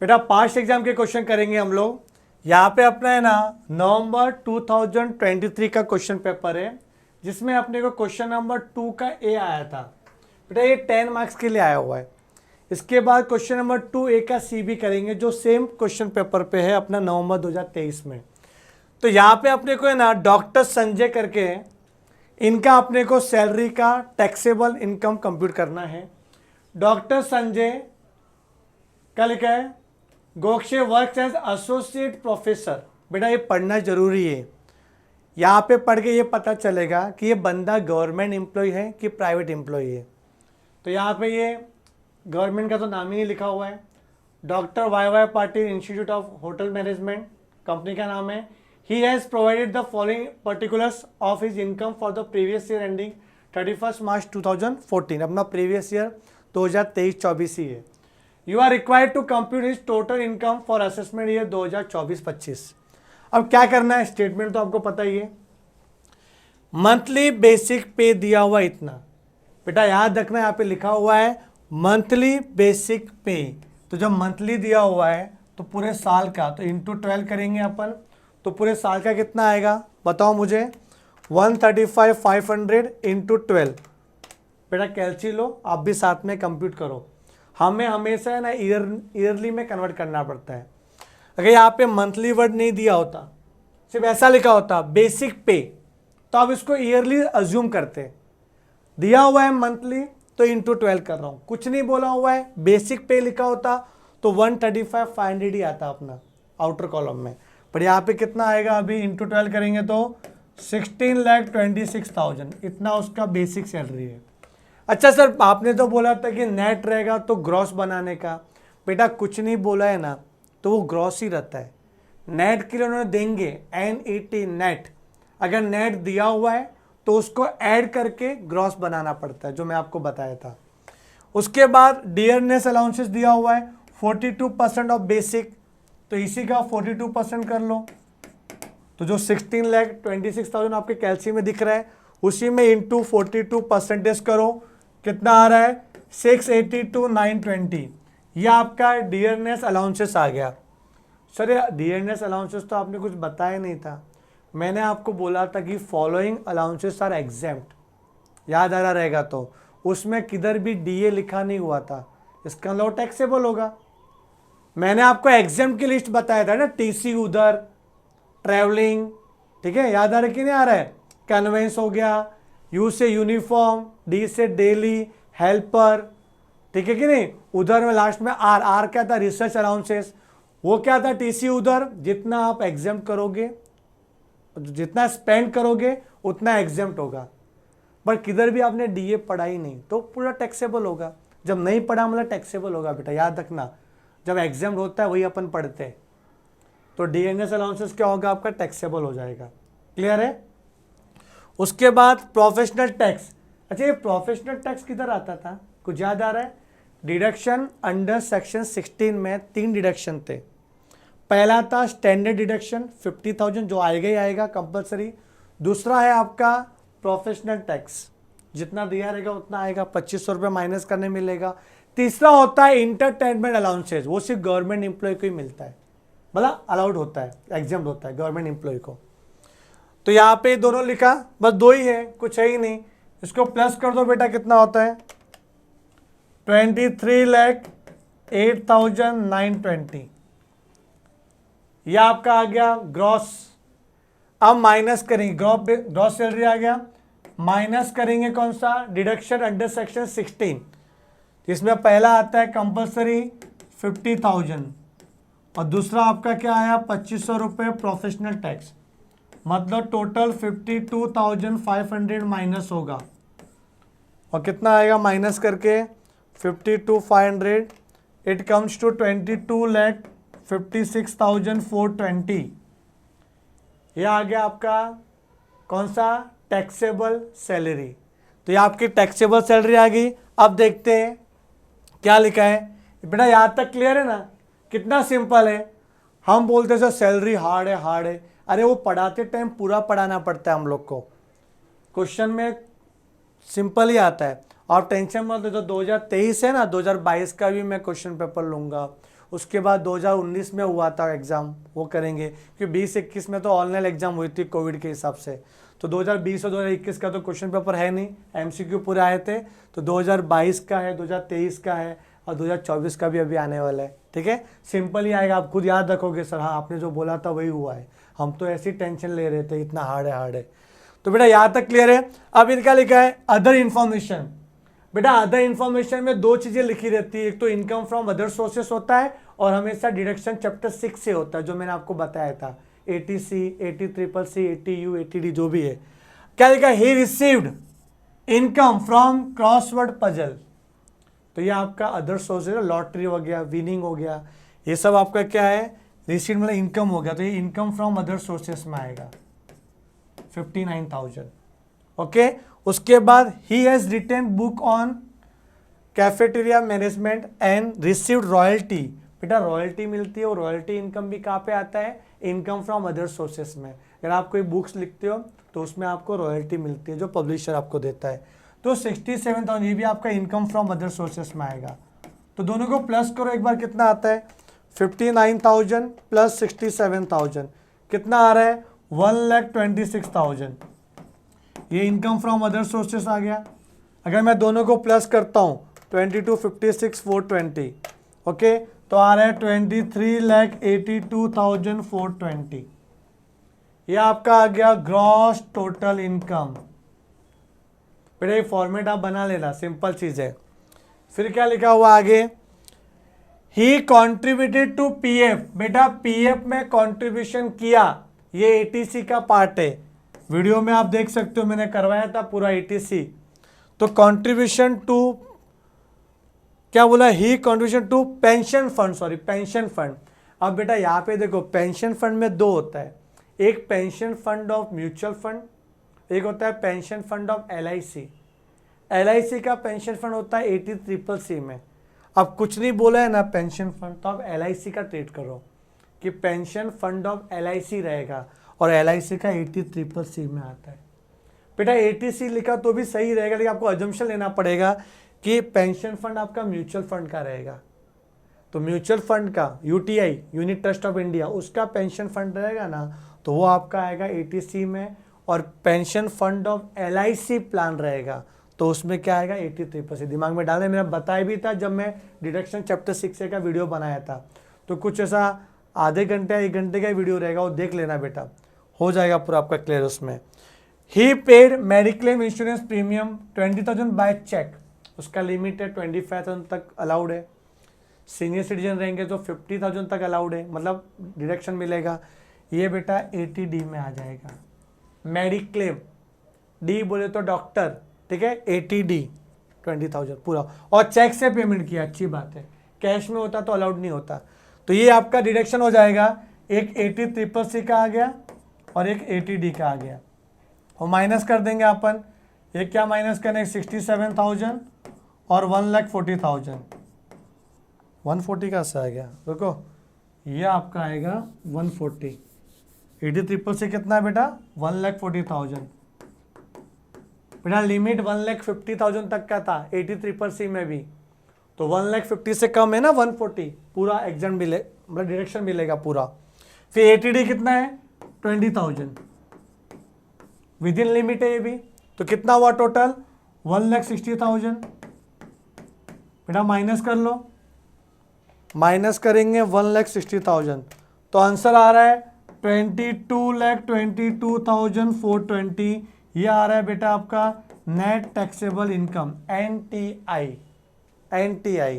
बेटा पास्ट एग्जाम के क्वेश्चन करेंगे हम लोग। यहाँ पे अपना है ना नवंबर 2023 का क्वेश्चन पेपर है, जिसमें अपने को क्वेश्चन नंबर 2 का ए आया था। बेटा ये 10 मार्क्स के लिए आया हुआ है। इसके बाद क्वेश्चन नंबर 2 ए का सी भी करेंगे, जो सेम क्वेश्चन पेपर पे है अपना नवंबर 2023 में। तो यहाँ पे अपने को है ना डॉक्टर संजय करके इनका अपने को सैलरी का टैक्सेबल इनकम कंप्यूट करना है। डॉक्टर संजय क्या लिखा है, Gokhale works as associate professor. बेटा ये पढ़ना जरूरी है, यहाँ पे पढ़ के ये पता चलेगा कि ये बंदा गवर्नमेंट एम्प्लॉय है कि प्राइवेट एम्प्लॉय है। तो यहाँ पे ये गवर्नमेंट का तो नाम ही नहीं लिखा हुआ है। Doctor Y Y Patil institute of hotel management company का नाम है। He has provided the following particulars of his income for the previous year ending 31 March 2014। अपना प्रीवियस ईयर 2023-24 ही है। You are required to compute his total income for assessment year 2024-25। अब क्या करना है, स्टेटमेंट तो आपको पता ही है। मंथली बेसिक पे दिया हुआ इतना, बेटा याद रखना यहाँ पे लिखा हुआ है मंथली बेसिक पे। तो जब मंथली दिया हुआ है तो पूरे साल का, तो इंटू 12 करेंगे अपन, तो पूरे साल का कितना आएगा बताओ मुझे। 135,500 इंटू 12। बेटा कैलसी लो, आप भी साथ में कंप्यूट करो। हमें हमेशा है ना ईयरली में कन्वर्ट करना पड़ता है। अगर यहाँ पे मंथली वर्ड नहीं दिया होता, सिर्फ ऐसा लिखा होता बेसिक पे, तो आप इसको ईयरली अज्यूम करते। दिया हुआ है मंथली तो इंटू 12 कर रहा हूँ, कुछ नहीं बोला हुआ है, बेसिक पे लिखा होता तो 135,500 ही आता अपना आउटर कॉलम में। पर यहाँ पे कितना आएगा, अभी इंटू 12 करेंगे तो 16,26,000 इतना उसका बेसिक सैलरी है। अच्छा सर आपने तो बोला था कि नेट रहेगा तो ग्रॉस बनाने का। बेटा कुछ नहीं बोला है ना, तो वो ग्रॉस ही रहता है। नेट के लिए उन्होंने देंगे NET नेट। अगर नेट दिया हुआ है तो उसको ऐड करके ग्रॉस बनाना पड़ता है, जो मैं आपको बताया था। उसके बाद डियरनेस अलाउंसेस दिया हुआ है 42% ऑफ बेसिक, तो इसी का 42% कर लो। तो जो 16,26,000 आपके कैलसी में दिख रहा है, उसी में इंटू 42% करो, कितना आ रहा है 682,920। यह आपका डियरनेस अलाउंसेस आ गया। सर ये डियरनेस अलाउंसेस तो आपने कुछ बताया नहीं था। मैंने आपको बोला था कि फॉलोइंग अलाउंसेस आर एग्जेम्प्ट, याद आ रहा रहेगा तो। उसमें किधर भी DA लिखा नहीं हुआ था, इसका मतलब टैक्सेबल होगा। मैंने आपको एग्जेम्प्ट की लिस्ट बताया था ना, TC उधर, ट्रैवलिंग, ठीक है, याद आ रहा है कि नहीं आ रहा है। कन्वेंस हो गया, U से यूनिफॉर्म, D से डेली, हेल्पर, ठीक है कि नहीं। उधर में लास्ट में R क्या था, रिसर्च अलाउंसेस, वो क्या था TC उधर। जितना आप एग्जेम्प्ट करोगे, जितना स्पेंड करोगे उतना एग्जेम्प्ट होगा। बट किधर भी आपने DA पढ़ा ही नहीं तो पूरा टैक्सेबल होगा। जब नहीं पढ़ा मतलब टैक्सेबल होगा। बेटा याद रखना, जब एग्जाम होता है वही अपन पढ़ते हैं, तो DNS अलाउंसेस क्या होगा आपका, टैक्सेबल हो जाएगा। क्लियर है। उसके बाद प्रोफेशनल टैक्स। अच्छा ये प्रोफेशनल टैक्स किधर आता था, कुछ याद आ रहा है। डिडक्शन अंडर सेक्शन 16 में 3 डिडक्शन थे। पहला था स्टैंडर्ड डिडक्शन 50,000, जो आएगा ही आएगा कंपलसरी। दूसरा है आपका प्रोफेशनल टैक्स, जितना दिया रहेगा उतना आएगा, 2500 रुपये माइनस करने मिलेगा। तीसरा होता है इंटरटेनमेंट अलाउंसेस, वो सिर्फ गवर्नमेंट एम्प्लॉय को ही मिलता है, मतलब अलाउड होता है, एग्जाम्प्ट होता है गवर्नमेंट एम्प्लॉय को। तो यहाँ पे दोनों लिखा, बस 2 ही है, कुछ है ही नहीं। इसको प्लस कर दो बेटा, कितना होता है 23,08,920। यह आपका आ गया ग्रॉस। अब माइनस करेंगे, ग्रॉस सैलरी आ गया, माइनस करेंगे कौन सा, डिडक्शन अंडर सेक्शन 16, जिसमें पहला आता है कंपल्सरी 50,000 और दूसरा आपका क्या आया 2500 रुपये प्रोफेशनल टैक्स। मतलब टोटल 52,500 माइनस होगा, और कितना आएगा माइनस करके 52,500, इट कम्स टू 22,56,420। यह आ गया आपका कौन सा, टैक्सेबल सैलरी। तो ये आपकी टैक्सेबल सैलरी आ गई। अब देखते हैं क्या लिखा है। बेटा यहाँ तक क्लियर है ना, कितना सिंपल है। हम बोलते सर सैलरी हार्ड है, हार्ड है। अरे वो पढ़ाते टाइम पूरा पढ़ाना पड़ता है हम लोग को, क्वेश्चन में सिंपल ही आता है। और टेंशन मत लो, जो 2023 है ना, 2022 का भी मैं क्वेश्चन पेपर लूँगा, उसके बाद 2019 में हुआ था एग्ज़ाम, वो करेंगे क्योंकि 20-21 में तो ऑनलाइन एग्ज़ाम हुई थी कोविड के हिसाब से। तो 2020 और 2021 का तो क्वेश्चन पेपर है नहीं, एमसीक्यू पूरे आए थे। तो 2022 का है, 2023 का है और 2024 का भी अभी आने वाला है। ठीक है, सिंपल ही आएगा, आप खुद याद रखोगे सर हाँ आपने जो बोला था वही हुआ है, हम तो ऐसी टेंशन ले रहे थे इतना हार्ड है। तो बेटा यहाँ तक क्लियर है। अब इनका लिखा है अदर इन्फॉर्मेशन। बेटा अदर इन्फॉर्मेशन में दो चीज़ें लिखी रहती है, एक तो इनकम फ्रॉम अदर सोर्सेस होता है और हमेशा डिडक्शन चैप्टर 6 से होता है, जो मैंने आपको बताया था 80C, 80CCC, 80U, 80D जो भी है। क्या लिखा है, he received income from crossword puzzle. तो ये आपका अदर सोर्स है, लॉटरी हो गया, विनिंग हो गया, ये सब आपका क्या है, रिसीव्ड मतलब इनकम हो गया। तो ये इनकम फ्रॉम अदर सोर्सेस में आएगा 59,000। ओके, उसके बाद he has retain book on cafeteria management and received royalty. बेटा रॉयल्टी मिलती है और रॉयल्टी इनकम भी कहाँ पे आता है, इनकम फ्रॉम अदर सोर्सेस में। अगर आप कोई बुक्स लिखते हो तो उसमें आपको रॉयल्टी मिलती है जो पब्लिशर आपको देता है। तो 67,000 ये भी आपका इनकम फ्रॉम अदर सोर्सेस में आएगा। तो दोनों को प्लस करो एक बार, कितना आता है 59,000 प्लस 67,000 कितना आ रहा है 1,26,000। ये इनकम फ्रॉम अदर सोर्सेस आ गया। अगर मैं दोनों को प्लस करता हूँ 22, 56, 420, ओके, तो आ रहा है 23,82,420। ये आपका आ गया ग्रॉस टोटल इनकम। बेटा ये फॉर्मेट आप बना लेना, सिंपल चीज है। फिर क्या लिखा हुआ आगे, ही कॉन्ट्रीब्यूटेड टू पीएफ। बेटा पीएफ में कॉन्ट्रीब्यूशन किया, ये एटीसी का पार्ट है, वीडियो में आप देख सकते हो मैंने करवाया था पूरा एटीसी। तो कॉन्ट्रीब्यूशन टू क्या बोला, he contribution to pension fund, sorry pension fund. अब बेटा यहाँ पे देखो पेंशन फंड में दो होता है, एक pension fund of mutual fund, एक होता है pension fund of LIC. LIC का पेंशन फंड होता है 80CCC में। अब कुछ नहीं बोला है ना पेंशन फंड, तो आप एलआईसी का ट्रेड करो कि पेंशन फंड ऑफ एलआईसी रहेगा और एलआईसी का 80CCC में आता है। बेटा 80C लिखा तो भी सही रहेगा, लेकिन आपको अजम्पशन लेना पड़ेगा कि पेंशन फंड आपका म्यूचुअल फंड का रहेगा। तो म्यूचुअल फंड का UTI, unit trust of India, उसका पेंशन फंड रहेगा ना, तो वो आपका आएगा 80C में। और pension fund of LIC plan रहेगा तो उसमें क्या आएगा 83%। दिमाग में डालने मैंने बताया भी था जब मैं डिडक्शन चैप्टर 6 का वीडियो बनाया था। तो कुछ ऐसा आधे घंटे या 1 घंटे का वीडियो रहेगा, वो देख लेना बेटा, हो जाएगा पूरा आपका क्लियर उसमें। He paid mediclaim insurance premium 20,000 by cheque, उसका लिमिट है 25,000 तक अलाउड है। सीनियर सिटीजन रहेंगे तो 50,000 तक अलाउड है, मतलब डिडक्शन मिलेगा। ये बेटा 80D में आ जाएगा। मेडिक्लेम डी बोले तो डॉक्टर, ठीक है, 80D 20,000 पूरा, और चेक से पेमेंट किया, अच्छी बात है, कैश में होता तो अलाउड नहीं होता। तो ये आपका डिडक्शन हो जाएगा, एक 80CCC का आ गया और एक 80D का आ गया, और माइनस कर देंगे अपन। ये क्या माइनस करें, 67,000 और 1,40,000। 140 का से आ गया, देखो ये आपका आएगा 140। 80CCC कितना है बेटा 1,40,000। बेटा लिमिट 1,50,000 तक का था 80CCC में भी, तो 1,50,000 से कम है ना 140, पूरा एग्जाम मिले, मतलब डिडक्शन मिलेगा पूरा। फिर 80D कितना है 20,000, विद इन लिमिट है ये भी। तो कितना हुआ टोटल 1,60,000। बेटा माइनस कर लो, माइनस करेंगे 1,60,000 तो आंसर आ रहा है 22,22,420। ये आ रहा है बेटा आपका नेट टैक्सेबल इनकम एनटीआई।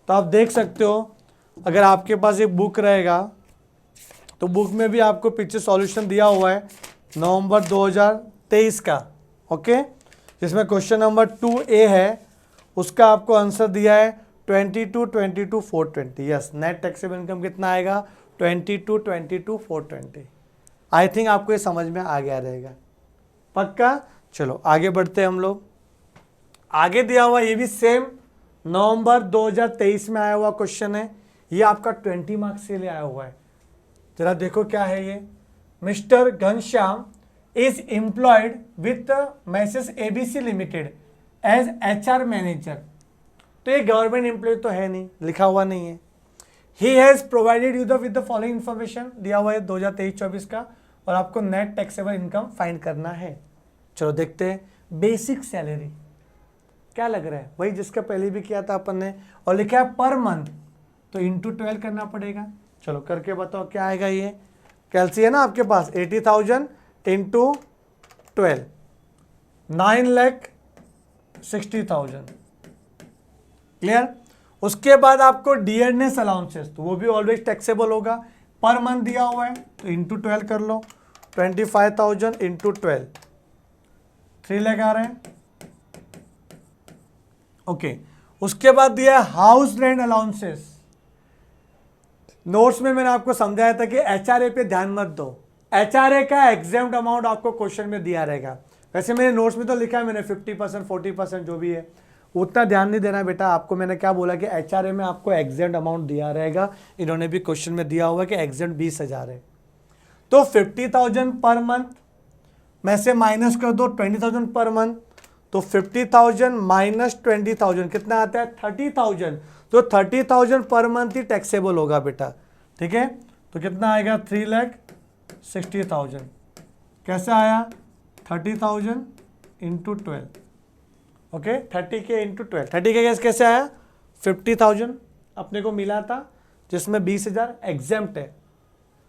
तो आप देख सकते हो, अगर आपके पास एक बुक रहेगा तो बुक में भी आपको पीछे सॉल्यूशन दिया हुआ है नवंबर 2023 का, ओके, जिसमें क्वेश्चन नंबर 2A है, उसका आपको आंसर दिया है 22,22,420। यस, नेट टैक्सेबल इनकम कितना आएगा 22,22,420। आई थिंक आपको ये समझ में आ गया रहेगा, पक्का। चलो आगे बढ़ते हैं हम लोग। आगे दिया हुआ ये भी सेम नवंबर 2023 में आया हुआ क्वेश्चन है, ये आपका 20 मार्क्स के लिए आया हुआ है। जरा देखो क्या है ये, Mr Ghanshyam is employed with Messrs ABC Limited as HR manager. तो ये गवर्नमेंट एम्प्लॉय तो है नहीं, लिखा हुआ नहीं है, he has provided you with the following information, दिया हुआ है 2023-24 का, और आपको नेट टैक्सेबल इनकम फाइंड करना है। चलो देखते हैं। बेसिक सैलरी क्या लग रहा है, वही जिसका पहले भी किया था अपन ने, और लिखा है पर मंथ, तो इंटू 12 करना पड़ेगा। चलो करके बताओ क्या आएगा। ये कैलसी है ना आपके पास, 80,000 इंटू 12, 9,60,000। क्लियर। उसके बाद आपको डियरनेस अलाउंसेस, तो वो भी ऑलवेज टैक्सेबल होगा। पर मंथ दिया हुआ है तो इंटू 12 कर लो, 25,000 इंटू 12, 3 लाख आ रहे हैं। ओके। उसके बाद दिया है हाउस रेंट अलाउंसेस। नोट्स में मैंने आपको समझाया था कि एचआरए पे ध्यान मत दो, एचआरए का एग्जाम्ड अमाउंट आपको क्वेश्चन में दिया रहेगा। वैसे मेरे नोट्स में तो लिखा है मैंने 50%, 40% जो भी है, उतना ध्यान नहीं देना बेटा। आपको मैंने क्या बोला कि एचआरए में आपको एग्जाम्ड अमाउंट दिया रहेगा। इन्होंने भी क्वेश्चन में दिया हुआ कि एग्जाम्ड 20,000 है, तो 50,000 पर मंथ में से माइनस कर दो 20,000 पर मंथ, तो 50,000 माइनस 20,000 कितना आता है, 30,000। तो 30,000 पर मंथ ही टैक्सेबल होगा बेटा। ठीक है, तो कितना आएगा, 3,60,000। कैसे आया, 30,000 इंटू 12। ओके, 30 के इंटू 12, 30 के कैसे आया, 50,000 अपने को मिला था, जिसमें 20,000 एग्जाम्प्ट है,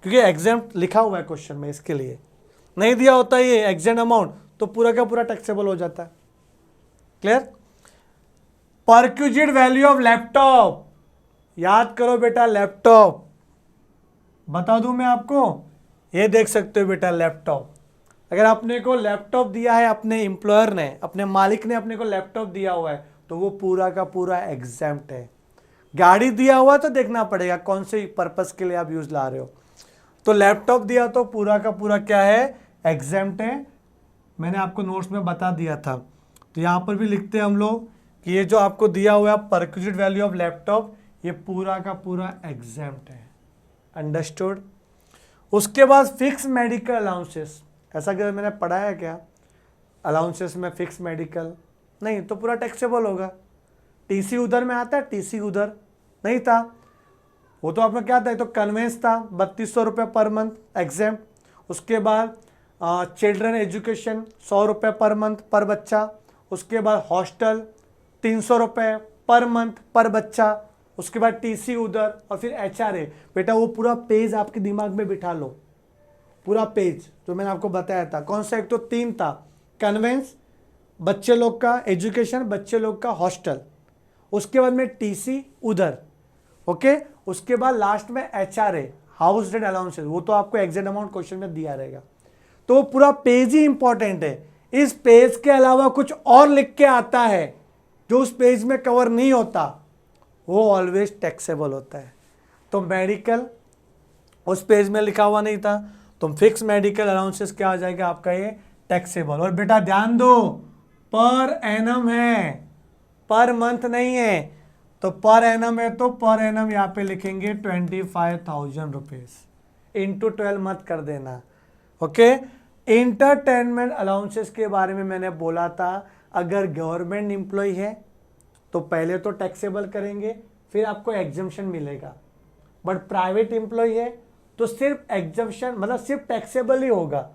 क्योंकि एग्जाम्प्ट लिखा हुआ है क्वेश्चन में। इसके लिए नहीं दिया होता ये एग्जाम्प्ट अमाउंट तो पूरा का पूरा टैक्सेबल हो जाता है। Clear. Perquisite value of laptop, याद करो बेटा, लैपटॉप बता दूं मैं आपको, ये देख सकते हो बेटा लैपटॉप। अगर आपने को लैपटॉप दिया है, अपने एम्प्लॉयर ने, अपने मालिक ने अपने को लैपटॉप दिया हुआ है, तो वो पूरा का पूरा एग्जाम्प्ट है। गाड़ी दिया हुआ तो देखना पड़ेगा कौन से पर्पस के लिए आप यूज ला रहे हो। तो लैपटॉप दिया तो पूरा का पूरा क्या है, एग्जाम्प्ट है। मैंने आपको नोट्स में बता दिया था। तो यहाँ पर भी लिखते हैं हम लोग कि ये जो आपको दिया हुआ है परक्यूजिट वैल्यू ऑफ लैपटॉप, ये पूरा का पूरा एग्जाम्प्ट है। अंडरस्टूड। उसके बाद फिक्स मेडिकल अलाउंसेस, ऐसा कि मैंने पढ़ा है क्या अलाउंसेस में फिक्स मेडिकल, नहीं, तो पूरा टैक्सेबल होगा। टीसी उधर में आता है, टीसी उधर नहीं था, वो तो आपका क्या था, तो कन्वेंस था, 3,200 रुपये पर मंथ एग्जाम्प्ट। उसके बाद चिल्ड्रन एजुकेशन 100 रुपये पर मंथ पर बच्चा। उसके बाद हॉस्टल 300 रुपये पर मंथ पर बच्चा। उसके बाद टीसी उधर, और फिर एचआरए। बेटा वो पूरा पेज आपके दिमाग में बिठा लो, पूरा पेज जो मैंने आपको बताया था। कौन सा, एक तो 3 था, कन्वेंस बच्चे लोग का, एजुकेशन बच्चे लोग का, हॉस्टल। उसके बाद में टीसी उधर, ओके। उसके बाद लास्ट में एचआरए, हाउस रेंट अलाउंसेस, वो तो आपको एग्जैक्ट अमाउंट क्वेश्चन में दिया रहेगा। तो पूरा पेज ही इंपॉर्टेंट है। इस पेज के अलावा कुछ और लिख के आता है जो उस पेज में कवर नहीं होता, वो ऑलवेज टैक्सेबल होता है। तो मेडिकल उस पेज में लिखा हुआ नहीं था, तो फिक्स मेडिकल अलाउंसेस क्या आ जाएगा आपका, ये टैक्सेबल। और बेटा ध्यान दो, पर एनम है, पर मंथ नहीं है। तो पर एनम है तो पर एनम यहाँ पे लिखेंगे 25,000 रुपीज इंटू 12 मत कर देना। ओके। इंटरटेनमेंट अलाउंसेस के बारे में मैंने बोला था, अगर गवर्नमेंट एम्प्लॉय है तो पहले तो टैक्सेबल करेंगे, फिर आपको एग्जम्पशन मिलेगा। बट प्राइवेट एम्प्लॉय है तो सिर्फ एग्जम्पशन, मतलब सिर्फ टैक्सेबल ही होगा,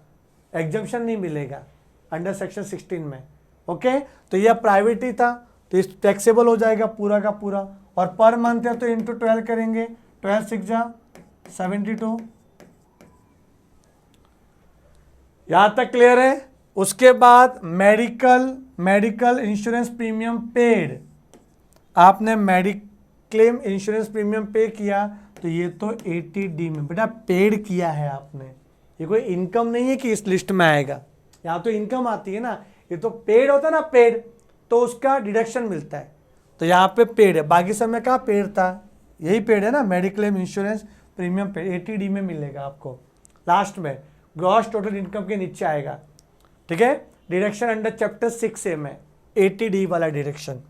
एग्जम्पशन नहीं मिलेगा अंडर सेक्शन 16 में। ओके। तो यह प्राइवेट ही था, तो इस टैक्सेबल हो जाएगा पूरा का पूरा। और पर मंथ है तो इंटू 12 करेंगे, 12 6 जा 72। यहां तक क्लियर है। उसके बाद मेडिकल इंश्योरेंस प्रीमियम पेड, आपने मेडिक्लेम इंश्योरेंस प्रीमियम पे किया, तो ये तो 80D में बेटा पेड किया है आपने। ये कोई इनकम नहीं है कि इस लिस्ट में आएगा, यहाँ तो इनकम आती है ना, ये तो पेड होता है ना, पेड, तो उसका डिडक्शन मिलता है। तो यहाँ पे पेड है, बाकी सब में कहाँ पेड था, यही पेड है ना, mediclaim insurance premium paid 80D में मिलेगा आपको। लास्ट में ग्रॉस टोटल इनकम के नीचे आएगा। ठीक है, डिडक्शन अंडर चैप्टर 6A में 80D वाला डिडक्शन।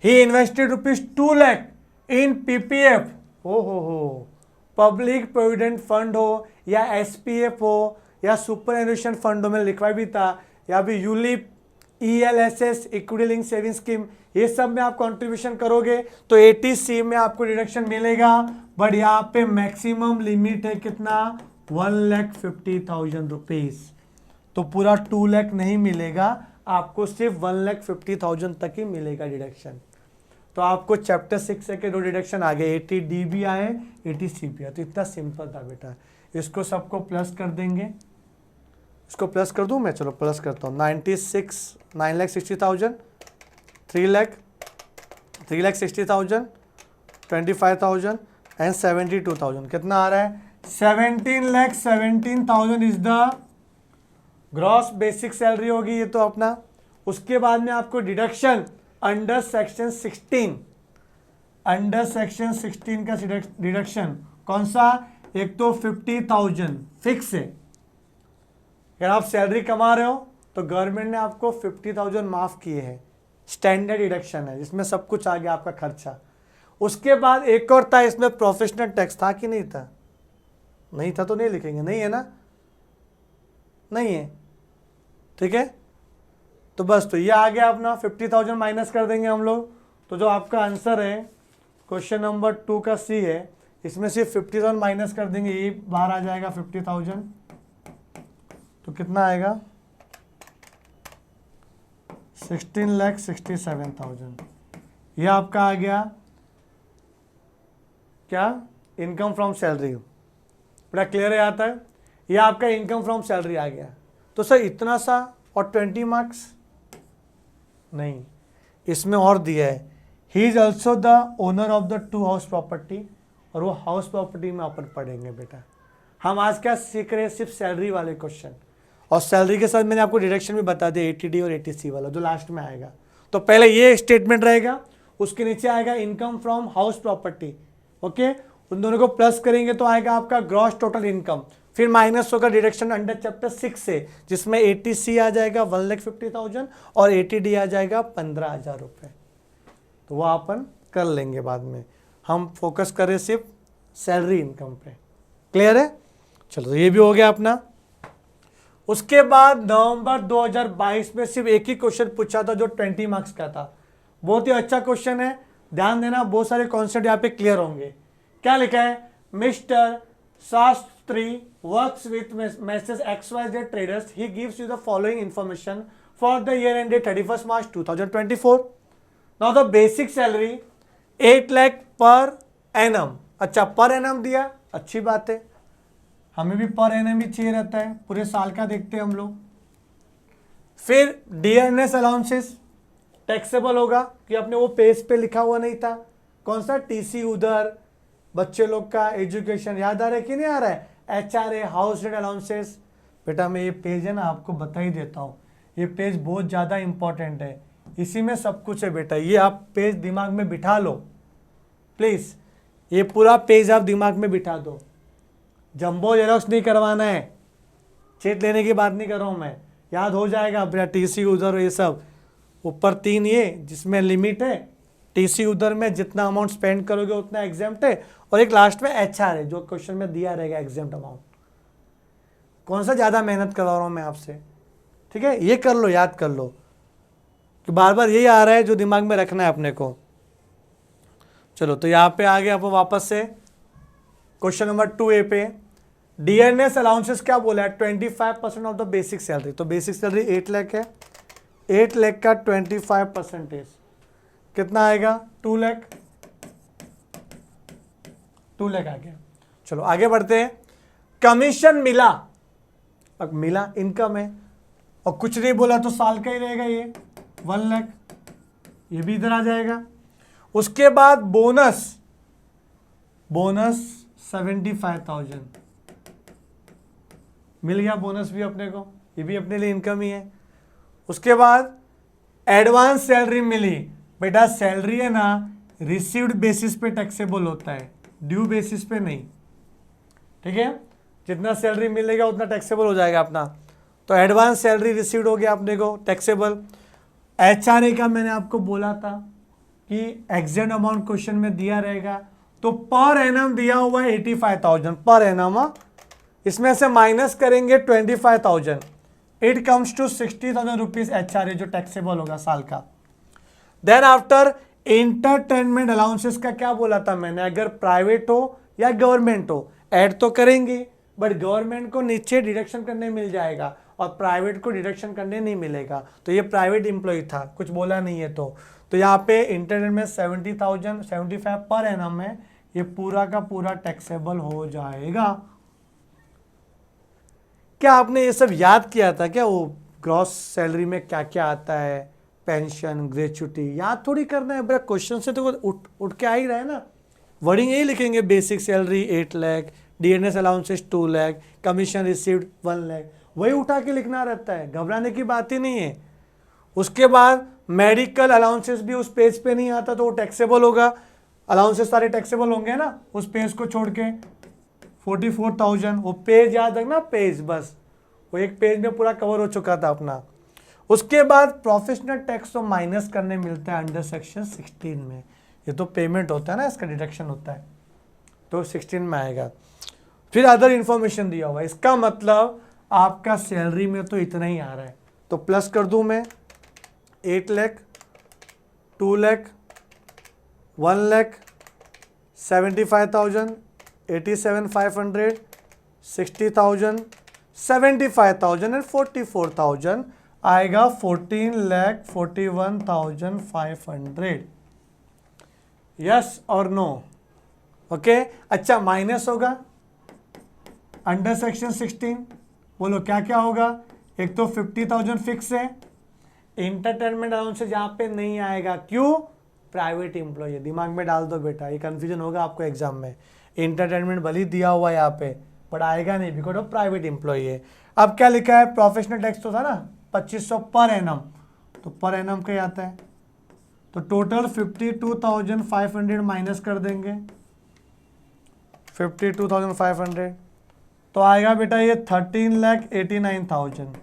ही इन्वेस्टेड ₹2 लाख इन पीपीएफ, हो पब्लिक प्रोविडेंट फंड हो या एसपीएफ हो या सुपर एनुएशन फंड हो, मैंने लिखवा भी था, या भी ULIP ELSS equity link saving scheme, ये सब में आप कंट्रीब्यूशन करोगे तो 80C में आपको डिडक्शन मिलेगा, बट यहाँ पे मैक्सिमम लिमिट है कितना, 1,50,000 रुपीज, तो पूरा 2 लाख नहीं मिलेगा आपको, सिर्फ 1,50,000 तक ही मिलेगा डिडक्शन। तो आपको चैप्टर 6 से के 2 डिडक्शन आ गए, 80D भी आए, 80C भी आए, तो इतना सिंपल था बेटा। इसको सबको प्लस कर देंगे, इसको प्लस कर दूं मैं, चलो प्लस करता हूँ, 9,60,000, 3,60,000, 25,000 एंड 72,000, कितना आ रहा है, 17,17,000 is the gross basic salary होगी ये तो अपना। उसके बाद में आपको deduction under section 16, under section 16 का डिडक्शन कौन सा, एक तो 50,000 फिक्स है, अगर आप सैलरी कमा रहे हो तो गवर्नमेंट ने आपको 50,000 माफ किए हैं, स्टैंडर्ड डिडक्शन है जिसमें सब कुछ आ गया आपका खर्चा। उसके बाद एक और था इसमें प्रोफेशनल टैक्स, था कि नहीं था, नहीं था तो नहीं लिखेंगे, नहीं है ना, नहीं है, ठीक है, तो बस तो ये आ गया अपना 50,000 माइनस कर देंगे हम लोग, तो जो आपका आंसर है क्वेश्चन नंबर 2 का C है, इसमें सिर्फ 50,000 माइनस कर देंगे, ये बाहर आ जाएगा 50,000, तो कितना आएगा 16,67,000, ये आपका आ गया क्या, इनकम फ्रॉम सैलरी, बड़ा क्लियर है आता है, ये आपका इनकम फ्रॉम सैलरी आ गया। तो सर इतना सा और 20 मार्क्स नहीं, इसमें और दिया है, he is also the owner of the 2 house property, और वो हाउस प्रॉपर्टी में अपन पढ़ेंगे बेटा। हम आज क्या सीख रहे हैं, सिर्फ सैलरी वाले क्वेश्चन, और सैलरी के साथ मैंने आपको डिडक्शन भी बता दिया, 80D और 80C वाला जो लास्ट में आएगा। तो पहले ये स्टेटमेंट रहेगा, उसके नीचे आएगा income from house property, okay, उन दोनों को प्लस करेंगे तो आएगा आपका ग्रॉस टोटल इनकम, फिर माइनस होगा डिडक्शन अंडर चैप्टर 6 से, जिसमें 80C आ जाएगा 1,50,000 और 80D आ जाएगा 15,000 रुपये, तो वो अपन कर लेंगे बाद में, हम फोकस करें सिर्फ सैलरी इनकम पे, क्लियर है। चलो तो ये भी हो गया अपना। उसके बाद नवंबर 2022 में सिर्फ एक ही क्वेश्चन पूछा था जो 20 मार्क्स का था, बहुत ही अच्छा क्वेश्चन है, ध्यान देना, बहुत सारे कॉन्सेप्ट यहाँ पे क्लियर होंगे। क्या लिखा है, mister Shastri works with message XYZ traders, he gives you the following information for the year ended 31 March 2024। Now the basic salary 8 lakh per annum, अच्छा पर एनम दिया, अच्छी बात है, हमें भी पर एनम ही चाहिए रहता है, पूरे साल का देखते हैं हम लोग। फिर डियरनेस अलाउंसेस टैक्सेबल होगा कि अपने वो पेज पे लिखा हुआ नहीं था, कौन सा, TC उधर, बच्चे लोग का एजुकेशन याद आ रहा है कि नहीं आ रहा है, HRA हाउस रेंट अलाउंसेस। बेटा मैं ये पेज है ना आपको बता ही देता हूँ, ये पेज बहुत ज़्यादा इंपॉर्टेंट है, इसी में सब कुछ है बेटा, ये आप पेज दिमाग में बिठा लो प्लीज़, ये पूरा पेज आप दिमाग में बिठा दो, जंबो जेरोक्स नहीं करवाना है, चेक लेने की बात नहीं कर रहा हूँ मैं, याद हो जाएगा बेटा, TC उधर ये सब, ऊपर 3 ये जिसमें लिमिट है, TC उधर में जितना अमाउंट स्पेंड करोगे उतना एग्जाम्प्ट है, और एक लास्ट में HR है जो क्वेश्चन में दिया रहेगा एग्जाम्प्ट अमाउंट। कौन सा ज़्यादा मेहनत करवा रहा हूँ मैं आपसे, ठीक है, ये कर लो, याद कर लो कि बार बार यही आ रहा है जो दिमाग में रखना है अपने को। चलो तो यहाँ पे आ गया आप वापस से क्वेश्चन नंबर 2A पे, डियरनेस अलाउंसेस क्या बोला है, 25% ऑफ द बेसिक सैलरी, तो बेसिक सैलरी 8 लाख है, 8 लाख का 25% कितना आएगा, 2 लाख, 2 लाख आ गया। चलो आगे बढ़ते हैं, कमीशन मिला, अब मिला इनकम है, और कुछ नहीं बोला तो साल का ही रहेगा ये 1 लाख, ये भी इधर आ जाएगा। उसके बाद बोनस, बोनस 75,000 मिल गया, बोनस भी अपने को, ये भी अपने लिए इनकम ही है। उसके बाद एडवांस सैलरी मिली, बेटा सैलरी है ना रिसीव्ड बेसिस पे टैक्सेबल होता है, ड्यू बेसिस पे नहीं, ठीक है, जितना सैलरी मिलेगा उतना टैक्सेबल हो जाएगा अपना, तो एडवांस सैलरी रिसीव्ड हो गया अपने को टैक्सेबल। HRA का मैंने आपको बोला था कि एग्जैक्ट अमाउंट क्वेश्चन में दिया रहेगा, तो पर एनम दिया हुआ है 85,000 पर एनम, इसमें से माइनस करेंगे 25,000, it comes to 60,000 rupees HRA जो टैक्सेबल होगा साल का। देन आफ्टर एंटरटेनमेंट अलाउंसेस का क्या बोला था मैंने, अगर प्राइवेट हो या गवर्नमेंट हो ऐड तो करेंगे, बट गवर्नमेंट को नीचे डिडक्शन करने मिल जाएगा और प्राइवेट को डिडक्शन करने नहीं मिलेगा। तो ये प्राइवेट एम्प्लॉय था, कुछ बोला नहीं है तो यहाँ पे एंटरटेनमेंट 70,075 पर एनम है, ये पूरा का पूरा टैक्सेबल हो जाएगा। क्या आपने ये सब याद किया था क्या, वो ग्रॉस सैलरी में क्या क्या आता है, पेंशन, ग्रेचुटी, याद थोड़ी करना है बड़ा, क्वेश्चन से तो उठ के आ ही रहा है ना। वर्डिंग यही लिखेंगे, basic salary 8 lakh, DNS allowances 2 lakh, commission received 1 lakh, वही उठा के लिखना रहता है, घबराने की बात ही नहीं है। उसके बाद मेडिकल अलाउंसेस भी उस पेज पे नहीं आता तो वो टैक्सेबल होगा, अलाउंसेस सारे टैक्सेबल होंगे ना उस पेज को छोड़ के। 44,000 वो पेज याद रखना, पेज बस वो एक पेज में पूरा कवर हो चुका था अपना। उसके बाद प्रोफेशनल टैक्स तो माइनस करने मिलता है अंडर सेक्शन 16 में, ये तो पेमेंट होता है ना, इसका डिडक्शन होता है तो 16 में आएगा। फिर अदर इंफॉर्मेशन दिया हुआ है, इसका मतलब आपका सैलरी में तो इतना ही आ रहा है, तो प्लस कर दूं मैं 8 लाख, 2 लाख, 1 लाख, 75,000, 87,500, 60,000, 75,000 एंड 44,000 आएगा 14,41,500। यस और नो? ओके, अच्छा माइनस होगा अंडर सेक्शन 16, बोलो क्या क्या होगा। एक तो 50,000 फिक्स है, एंटरटेनमेंट अलाउंसेस यहाँ पे नहीं आएगा, क्यों, प्राइवेट एम्प्लॉय, दिमाग में डाल दो बेटा, ये कंफ्यूजन होगा आपको एग्जाम में। एंटरटेनमेंट भले ही दिया हुआ है यहाँ पे बट आएगा नहीं बिकॉज ऑफ प्राइवेट एम्प्लॉय है। अब क्या लिखा है, प्रोफेशनल टैक्स तो था ना 2500 पर एनम, तो पर एनम क्या आता है, तो टोटल 52,500 माइनस कर देंगे 52,500, तो आएगा बेटा ये 13,89,000,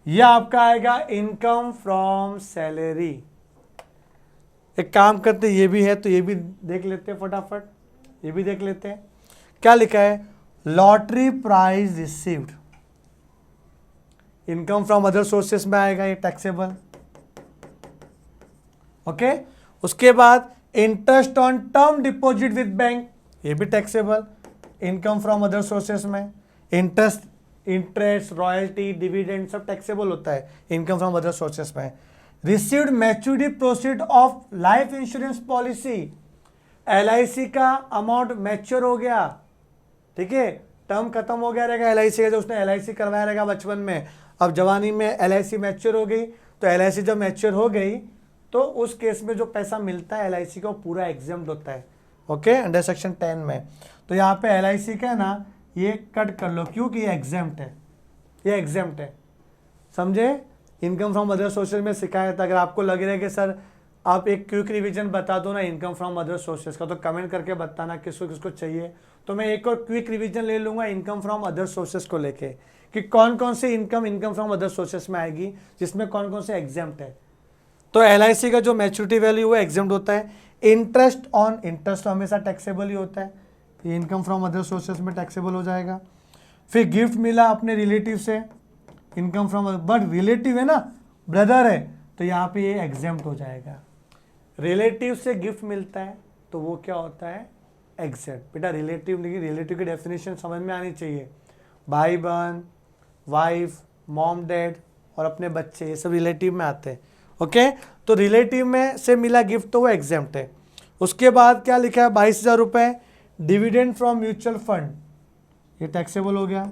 ये आपका आएगा इनकम फ्रॉम सैलरी। एक काम करते, ये भी है तो ये भी देख लेते हैं फटाफट, ये भी देख लेते हैं क्या लिखा है, lottery prize received, income from other sources में आएगा ये टैक्सेबल। ओके, उसके बाद interest on term deposit with bank, ये भी taxable, income from other sources में। इंटरेस्ट, रॉयल्टी, डिविडेंड सब टैक्सेबल होता है इनकम फ्रॉम अदर सोर्सेस में। Received maturity proceed of life insurance policy, LIC का अमाउंट मैच्योर हो गया, ठीक है, टर्म खत्म हो गया रहेगा LIC का, जो उसने LIC करवाया रहेगा बचपन में, अब जवानी में LIC मैच्योर हो गई, तो LIC जब मैच्योर हो गई तो उस केस में जो पैसा मिलता है LIC का पूरा एग्जाम्प्ट होता है। ओके, अंडर सेक्शन 10 में। तो यहाँ पे LIC का है ना, ये कट कर लो क्योंकि ये एग्जाम्प्ट है, ये एग्जाम्प्ट है, समझे। इनकम फ्रॉम अदर सोर्सेज में सिखाया था, अगर आपको लग रहा है कि सर आप एक क्विक रिवीजन बता दो ना इनकम फ्रॉम अदर सोर्सेज का, तो कमेंट करके बताना किसको किसको चाहिए, तो मैं एक और क्विक रिवीजन ले लूँगा इनकम फ्रॉम अदर सोर्सेज को लेके, कि कौन कौन सी इनकम फ्रॉम अदर सोर्सेज में आएगी, जिसमें कौन कौन से एग्जाम्प्ट है। तो LIC का जो मैच्योरिटी वैल्यू वो एग्जाम्प्ट होता है। इंटरेस्ट हमेशा टैक्सेबल ही होता है, ये इनकम फ्रॉम अदर सोर्सेज में टैक्सेबल हो जाएगा। फिर गिफ्ट मिला अपने रिलेटिव से, इनकम फ्रॉम, बट रिलेटिव है ना, ब्रदर है, तो यहाँ पे ये एग्जाम्प्ट हो जाएगा। रिलेटिव से गिफ्ट मिलता है तो वो क्या होता है, एग्जैक्ट। बेटा रिलेटिव, लेकिन रिलेटिव की डेफिनेशन समझ में आनी चाहिए, भाई बहन, वाइफ, मॉम डैड और अपने बच्चे, ये सब रिलेटिव में आते हैं। ओके, तो रिलेटिव में से मिला गिफ्ट तो वो एग्जाम्प्ट है। उसके बाद क्या लिखा है, 22,000 रुपये डिविडेंड फ्रॉम म्यूचुअल फंड, ये टैक्सेबल हो गया।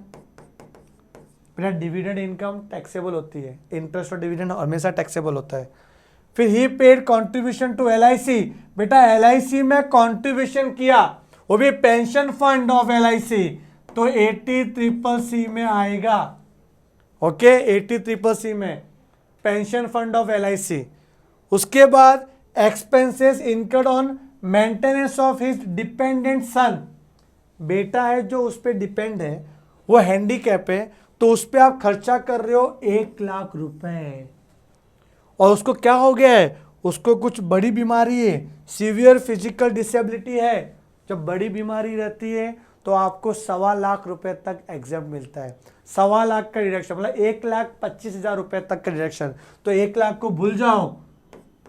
बेटा डिविडेंड इनकम टैक्सेबल होती है, इंटरेस्ट और डिविडेंड हमेशा टैक्सेबल होता है। फिर ही पेड कंट्रीब्यूशन टू LIC, बेटा LIC में कंट्रीब्यूशन किया, वो भी पेंशन फंड ऑफ LIC, तो 80CCC में आएगा। ओके, 80CCC में पेंशन फंड ऑफ LIC। उसके बाद expenses incurred on maintenance of his dependent son, बेटा है जो उस पर डिपेंड है, वो हैंडीकैप है, तो उस पर आप खर्चा कर रहे हो 1 लाख रुपए, और उसको क्या हो गया है, उसको कुछ बड़ी बीमारी है, सीवियर फिजिकल डिसेबिलिटी है। जब बड़ी बीमारी रहती है तो आपको 1.25 लाख रुपए तक एग्जाम मिलता है। 1.25 लाख का डिडक्शन मतलब 1,25,000 रुपए तक का डिडक्शन। तो 1 लाख को भूल जाओ,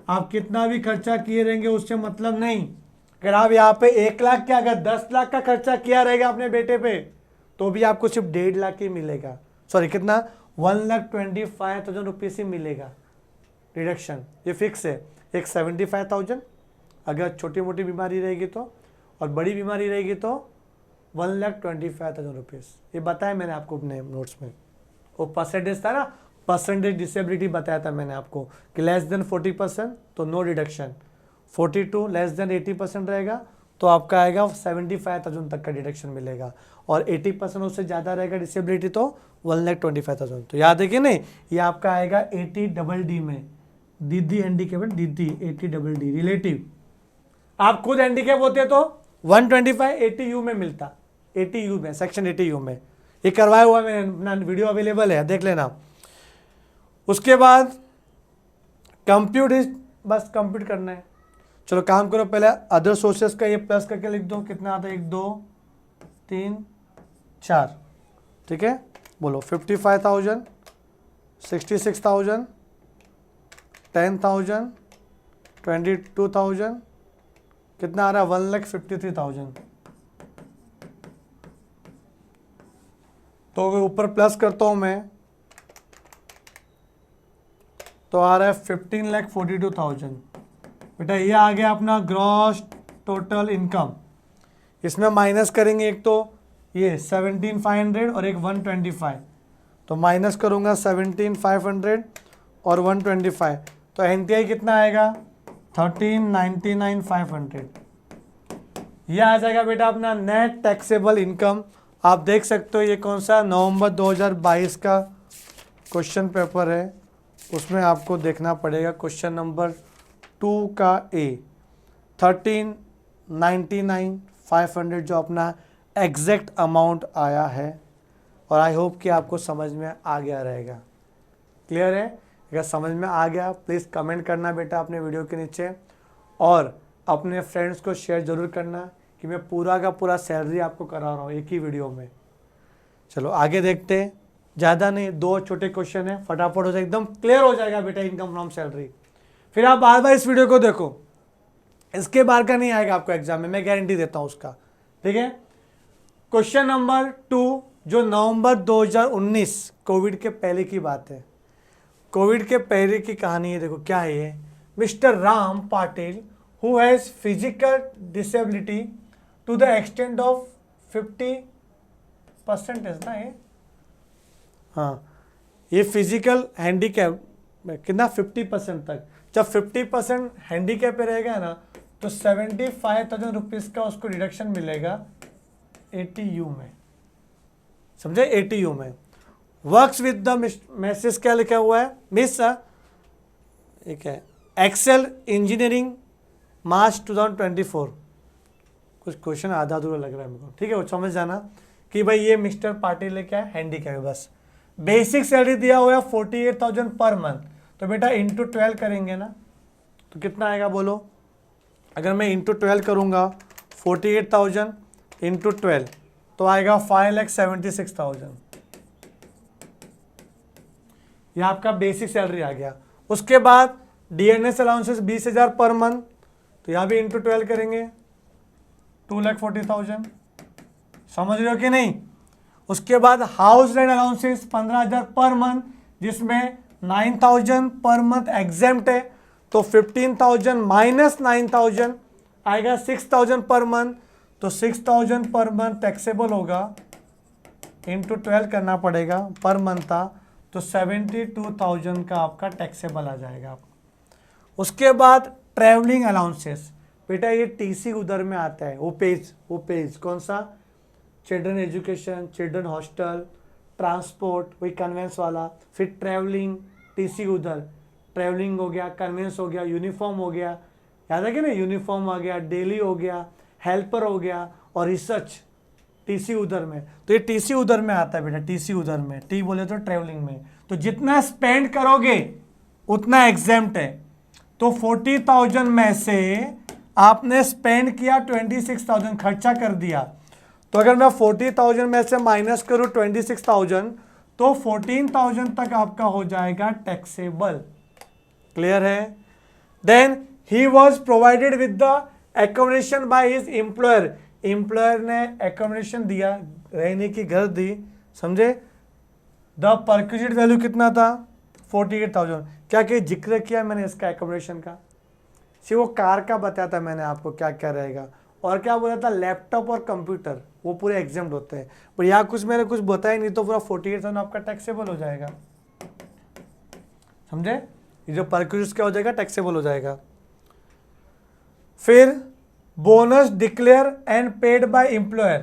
आप कितना भी खर्चा किए रहेंगे उससे मतलब नहीं। अगर आप यहाँ पे 1 लाख क्या, अगर 10 लाख का खर्चा किया रहेगा अपने बेटे पे तो भी आपको सिर्फ 1.5 लाख ही मिलेगा। सॉरी कितना, 1,25,000 रुपीज ही मिलेगा डिडक्शन, ये फिक्स है। एक 75,000 अगर छोटी मोटी बीमारी रहेगी तो, और बड़ी बीमारी रहेगी तो 1,25,000 रुपीज़। ये बताया मैंने आपको अपने नोट्स में। वो परसेंटेज था ना, परसेंटेज डिसेबिलिटी बताया था मैंने आपको कि लेस देन 40% तो नो डिडक्शन, 42 लेस देन 80% रहेगा तो आपका आएगा 75,000 तक का डिडक्शन मिलेगा, और 80% उससे ज़्यादा रहेगा डिसेबिलिटी तो 1,25,000। तो याद है कि नहीं, ये आपका आएगा 80DD में, दीदी हैंडीकेप, दीदी 80DD रिलेटिव। आप खुद हैंडीकेप होते तो 125 80U में मिलता, 80U में, सेक्शन 80U में। ये करवाया हुआ मैंने, अपना वीडियो अवेलेबल है, देख लेना। उसके बाद कंप्यूट, बस कंप्यूट करना है। चलो काम करो, पहले अदर सोर्सेस का ये प्लस करके लिख दो, कितना आता है, 1 2 3 4, ठीक है। बोलो 55,000, 66,000, 10,000, 22,000, कितना आ रहा है, 1,53,000। तो ऊपर प्लस करता हूं मैं तो आ रहा है 15,42,000। बेटा ये आ गया अपना ग्रॉस टोटल इनकम। इसमें माइनस करेंगे, एक तो ये 17,500 और एक 125, तो माइनस करूंगा 17,500 और 125, तो एनटीआई कितना आएगा 13,99,500। यह आ जाएगा बेटा अपना नेट टैक्सेबल इनकम। आप देख सकते हो ये कौन सा नवंबर 2022 का क्वेश्चन पेपर है, उसमें आपको देखना पड़ेगा क्वेश्चन नंबर 2 का ए, 13,99,500 जो अपना एग्जैक्ट अमाउंट आया है। और आई होप कि आपको समझ में आ गया रहेगा। क्लियर है? अगर समझ में आ गया प्लीज़ कमेंट करना बेटा अपने वीडियो के नीचे, और अपने फ्रेंड्स को शेयर ज़रूर करना कि मैं पूरा का पूरा सैलरी आपको करा रहा हूँ एक ही वीडियो में। चलो आगे देखते हैं, ज़्यादा नहीं, 2 छोटे क्वेश्चन है, फटाफट हो जाए, एकदम क्लियर हो जाएगा बेटा इनकम फ्रॉम सैलरी। फिर आप बार बार इस वीडियो को देखो, इसके बार का नहीं आएगा आपको एग्जाम में, मैं गारंटी देता हूँ उसका। ठीक है, क्वेश्चन नंबर 2 जो नवंबर 2019 कोविड के पहले की बात है, कोविड के पहले की कहानी है। देखो क्या है ये, Mr Ram Patil who has physical disability to the extent of 50% है ना ये, हाँ ये फिजिकल हैंडीकैप कितना 50% तक। जब 50% हैंडीकैप पे रहेगा ना तो 75,000 रुपीज़ का उसको डिडक्शन मिलेगा 80U में, समझे, 80U में। वर्क्स विद द मैसेज क्या लिखा हुआ है, मिस ठीक है, एक्सेल इंजीनियरिंग मार्च 2024। कुछ क्वेश्चन आधा अधूरा लग रहा है मेरे को, ठीक है, वो समझ जाना कि भाई ये मिस्टर पाटिल है क्या, हैंडीकैप है बस। बेसिक सैलरी दिया हुआ है 48,000 पर मंथ, तो बेटा इंटू 12 करेंगे ना तो कितना आएगा बोलो। अगर मैं इंटू 12 करूँगा 48,000 इंटू 12 तो आएगा 5,76,000। यह आपका बेसिक सैलरी आ गया। उसके बाद डीएनएस अलाउंसेस 20,000 पर मंथ, तो यहाँ भी इंटू 12 करेंगे 2,40,000। समझ रहे हो कि नहीं। उसके बाद house rent allowances 15,000 per month, जिसमें 9,000 पर मंथ एग्जेम्प्ट है, तो 15,000 माइनस 9,000 आएगा 6,000 पर मंथ, तो 6,000 पर मंथ टैक्सेबल होगा, इंटू 12 करना पड़ेगा, पर मंथ था तो 72,000 का आपका टैक्सेबल आ जाएगा। उसके बाद ट्रैवलिंग अलाउंसेस, बेटा ये टीसी उधर में आता है, वो पेज कौन सा, children education, children hostel, transport वही कन्वेंस वाला, फिर ट्रैवलिंग टीसी उधर, ट्रैवलिंग हो गया, कन्वेंस हो गया, यूनिफॉर्म हो गया, याद है कि ना, यूनिफॉर्म आ गया, डेली हो गया, हेल्पर हो गया, और रिसर्च टीसी उधर में। तो ये टीसी उधर में आता है बेटा, टीसी उधर में, टी बोले तो ट्रैवलिंग में। तो जितना स्पेंड करोगे उतना एग्जेम्प्ट है। तो 40,000 में से आपने स्पेंड किया 26,000, खर्चा कर दिया, तो अगर मैं 40,000 में से माइनस करूं 26,000 तो 14,000 तक आपका हो जाएगा टैक्सेबल। क्लियर है? Then he was provided with the accommodation by his employer, employer ने एकोमोडेशन दिया, रहने की घर दी, समझे? द परक्यूजिट वैल्यू कितना था? 48,000। क्या क्या जिक्र किया मैंने इसका एकोमोडेशन का? सिर्फ वो कार का बताया था मैंने आपको क्या क्या रहेगा, और क्या बोला था? लैपटॉप और कंप्यूटर वो पूरे एग्जाम्प्ट होते हैं, पर यहाँ कुछ मैंने कुछ बताया नहीं, तो पूरा 48,000 आपका टैक्सेबल हो जाएगा। समझे? ये जो परक्यूजिट क्या हो जाएगा? टैक्सेबल हो जाएगा। फिर bonus declare and paid by employer.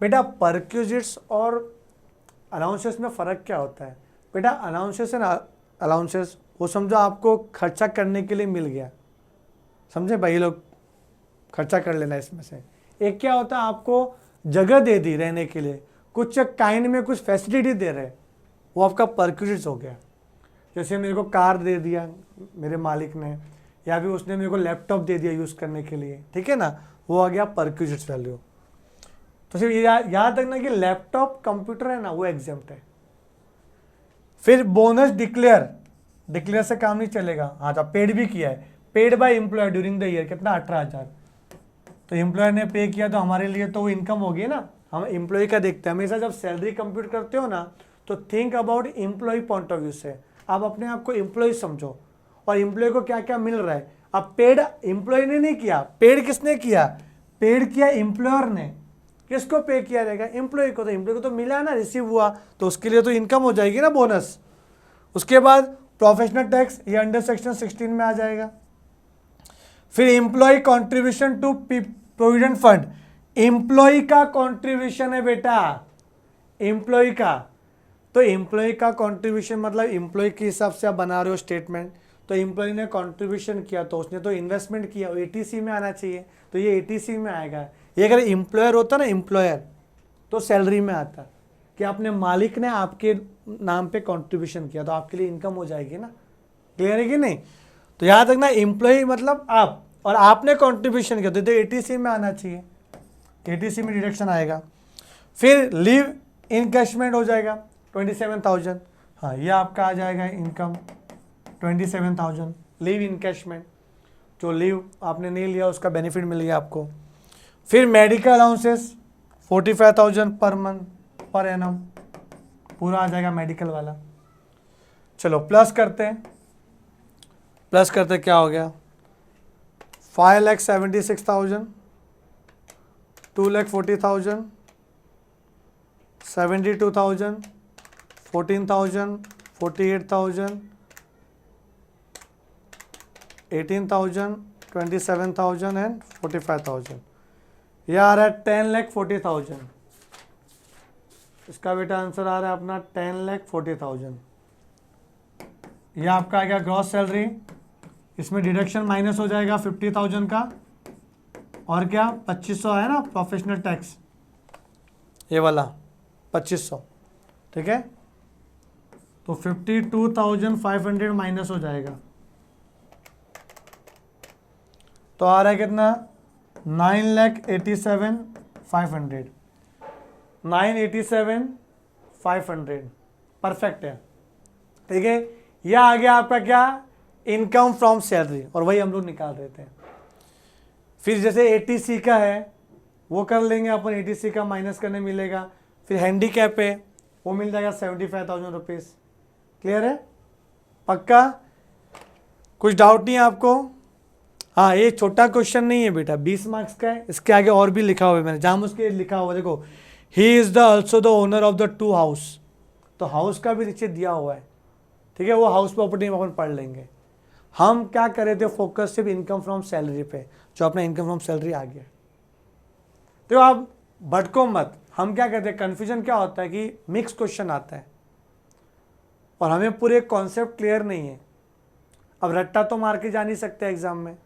बेटा परक्यूजिट्स और अलाउंसेस में फ़र्क क्या होता है? बेटा अलाउंसेस एंड अलाउंसेस वो समझो आपको खर्चा करने के लिए मिल गया, समझे भाई लोग? खर्चा कर लेना इसमें से। एक क्या होता है? आपको जगह दे दी रहने के लिए, कुछ काइंड में कुछ फैसिलिटी दे रहे, वो आपका परक्यूजिट्स हो गया। जैसे मेरे को कार दे दिया मेरे मालिक ने, या फिर उसने मेरे को लैपटॉप दे दिया यूज़ करने के लिए, ठीक है ना, वो आ गया परक्यूजिट्स वैल्यू। तो सिर्फ याद रखना कि लैपटॉप कंप्यूटर है ना, वो एग्जाम्प्ट है। फिर बोनस डिक्लेयर, डिक्लेयर से काम नहीं चलेगा। हाँ तो पेड भी किया है, paid by employer during the year, कितना? 18,000। तो एम्प्लॉयर ने पे किया तो हमारे लिए तो वो इनकम होगी ना, हम एम्प्लॉय का देखते हैं हमेशा। जब सैलरी कंप्यूट करते हो ना, तो think about employee point of view से, आप अपने आप को एम्प्लॉय समझो, और एम्प्लॉय को क्या क्या मिल रहा है। अब पेड एम्प्लॉय ने नहीं किया, पेड किसने किया? पेड किया एम्प्लॉयर ने। किसको पे किया रहेगा? एम्प्लॉय को। तो एम्प्लॉय को तो मिला ना, रिसीव हुआ, तो उसके लिए तो इनकम हो जाएगी ना, बोनस। उसके बाद प्रोफेशनल टैक्स, ये अंडर सेक्शन 16 में आ जाएगा। फिर employee contribution to provident fund, employee का कॉन्ट्रीब्यूशन है बेटा, एम्प्लॉय का। तो एम्प्लॉय का कॉन्ट्रीब्यूशन मतलब एम्प्लॉय के हिसाब से आप बना रहे हो स्टेटमेंट, तो एम्प्लॉय ने कॉन्ट्रीब्यूशन किया तो उसने तो इन्वेस्टमेंट किया, एटीसी में आना चाहिए, तो ये एटीसी में आएगा। ये अगर एम्प्लॉयर होता ना, एम्प्लॉयर, तो सैलरी में आता कि आपने मालिक ने आपके नाम पे कंट्रीब्यूशन किया, तो आपके लिए इनकम हो जाएगी ना। क्लियर है कि नहीं? तो याद रखना एम्प्लॉय मतलब आप, और आपने कंट्रीब्यूशन किया तो एटीसी में आना चाहिए, एटीसी में डिडक्शन आएगा। फिर लीव इनकैशमेंट हो जाएगा 27,000। हाँ ये आपका आ जाएगा इनकम 27,000 लीव इनकैशमेंट, जो लीव आपने नहीं लिया उसका बेनिफिट मिल गया आपको। फिर medical allowances 45,000 per month per annum, पूरा आ जाएगा मेडिकल वाला। चलो प्लस करते हैं, प्लस करते क्या हो गया? 5,76,000, 2,40,000, 72,000, 14,000, 48,000, 18,000, 27,000 एंड 45,000। यह आ रहा है 10,40,000। इसका बेटा आंसर आ रहा है अपना 10,40,000। यह आपका आ गया ग्रॉस सैलरी, इसमें डिडक्शन माइनस हो जाएगा 50,000 का, और क्या 2500 है ना प्रोफेशनल टैक्स, ये वाला 2500, ठीक है। तो 52,500 माइनस हो जाएगा, तो आ रहा है कितना? 9,87,500, 9,87,500 परफेक्ट है, ठीक है। यह आ गया आपका क्या? इनकम फ्रॉम सैलरी, और वही हम लोग निकाल रहे थे। फिर जैसे एटीसी का है वो कर लेंगे अपन, एटीसी का माइनस करने मिलेगा। फिर हैंडीकैप है वो मिल जाएगा 75,000 रुपीज़। क्लियर है? पक्का? कुछ डाउट नहीं है आपको? हाँ ये छोटा क्वेश्चन नहीं है बेटा, 20 मार्क्स का है। इसके आगे और भी लिखा हुआ है मैंने, जहाँ उसके लिखा हुआ देखो, he is the also the owner of the 2 house, तो हाउस का भी नीचे दिया हुआ है, ठीक है। वो हाउस प्रॉपर्टी में अपन पढ़ लेंगे। हम क्या कर रहे थे? फोकस सिर्फ इनकम फ्रॉम सैलरी पे, जो अपना इनकम फ्रॉम सैलरी आ गया। तो आप भटको मत। हम क्या कहते हैं, कन्फ्यूजन क्या होता है कि मिक्स क्वेश्चन आता है और हमें पूरे कॉन्सेप्ट क्लियर नहीं है। अब रट्टा तो मार के जा नहीं सकते एग्जाम में,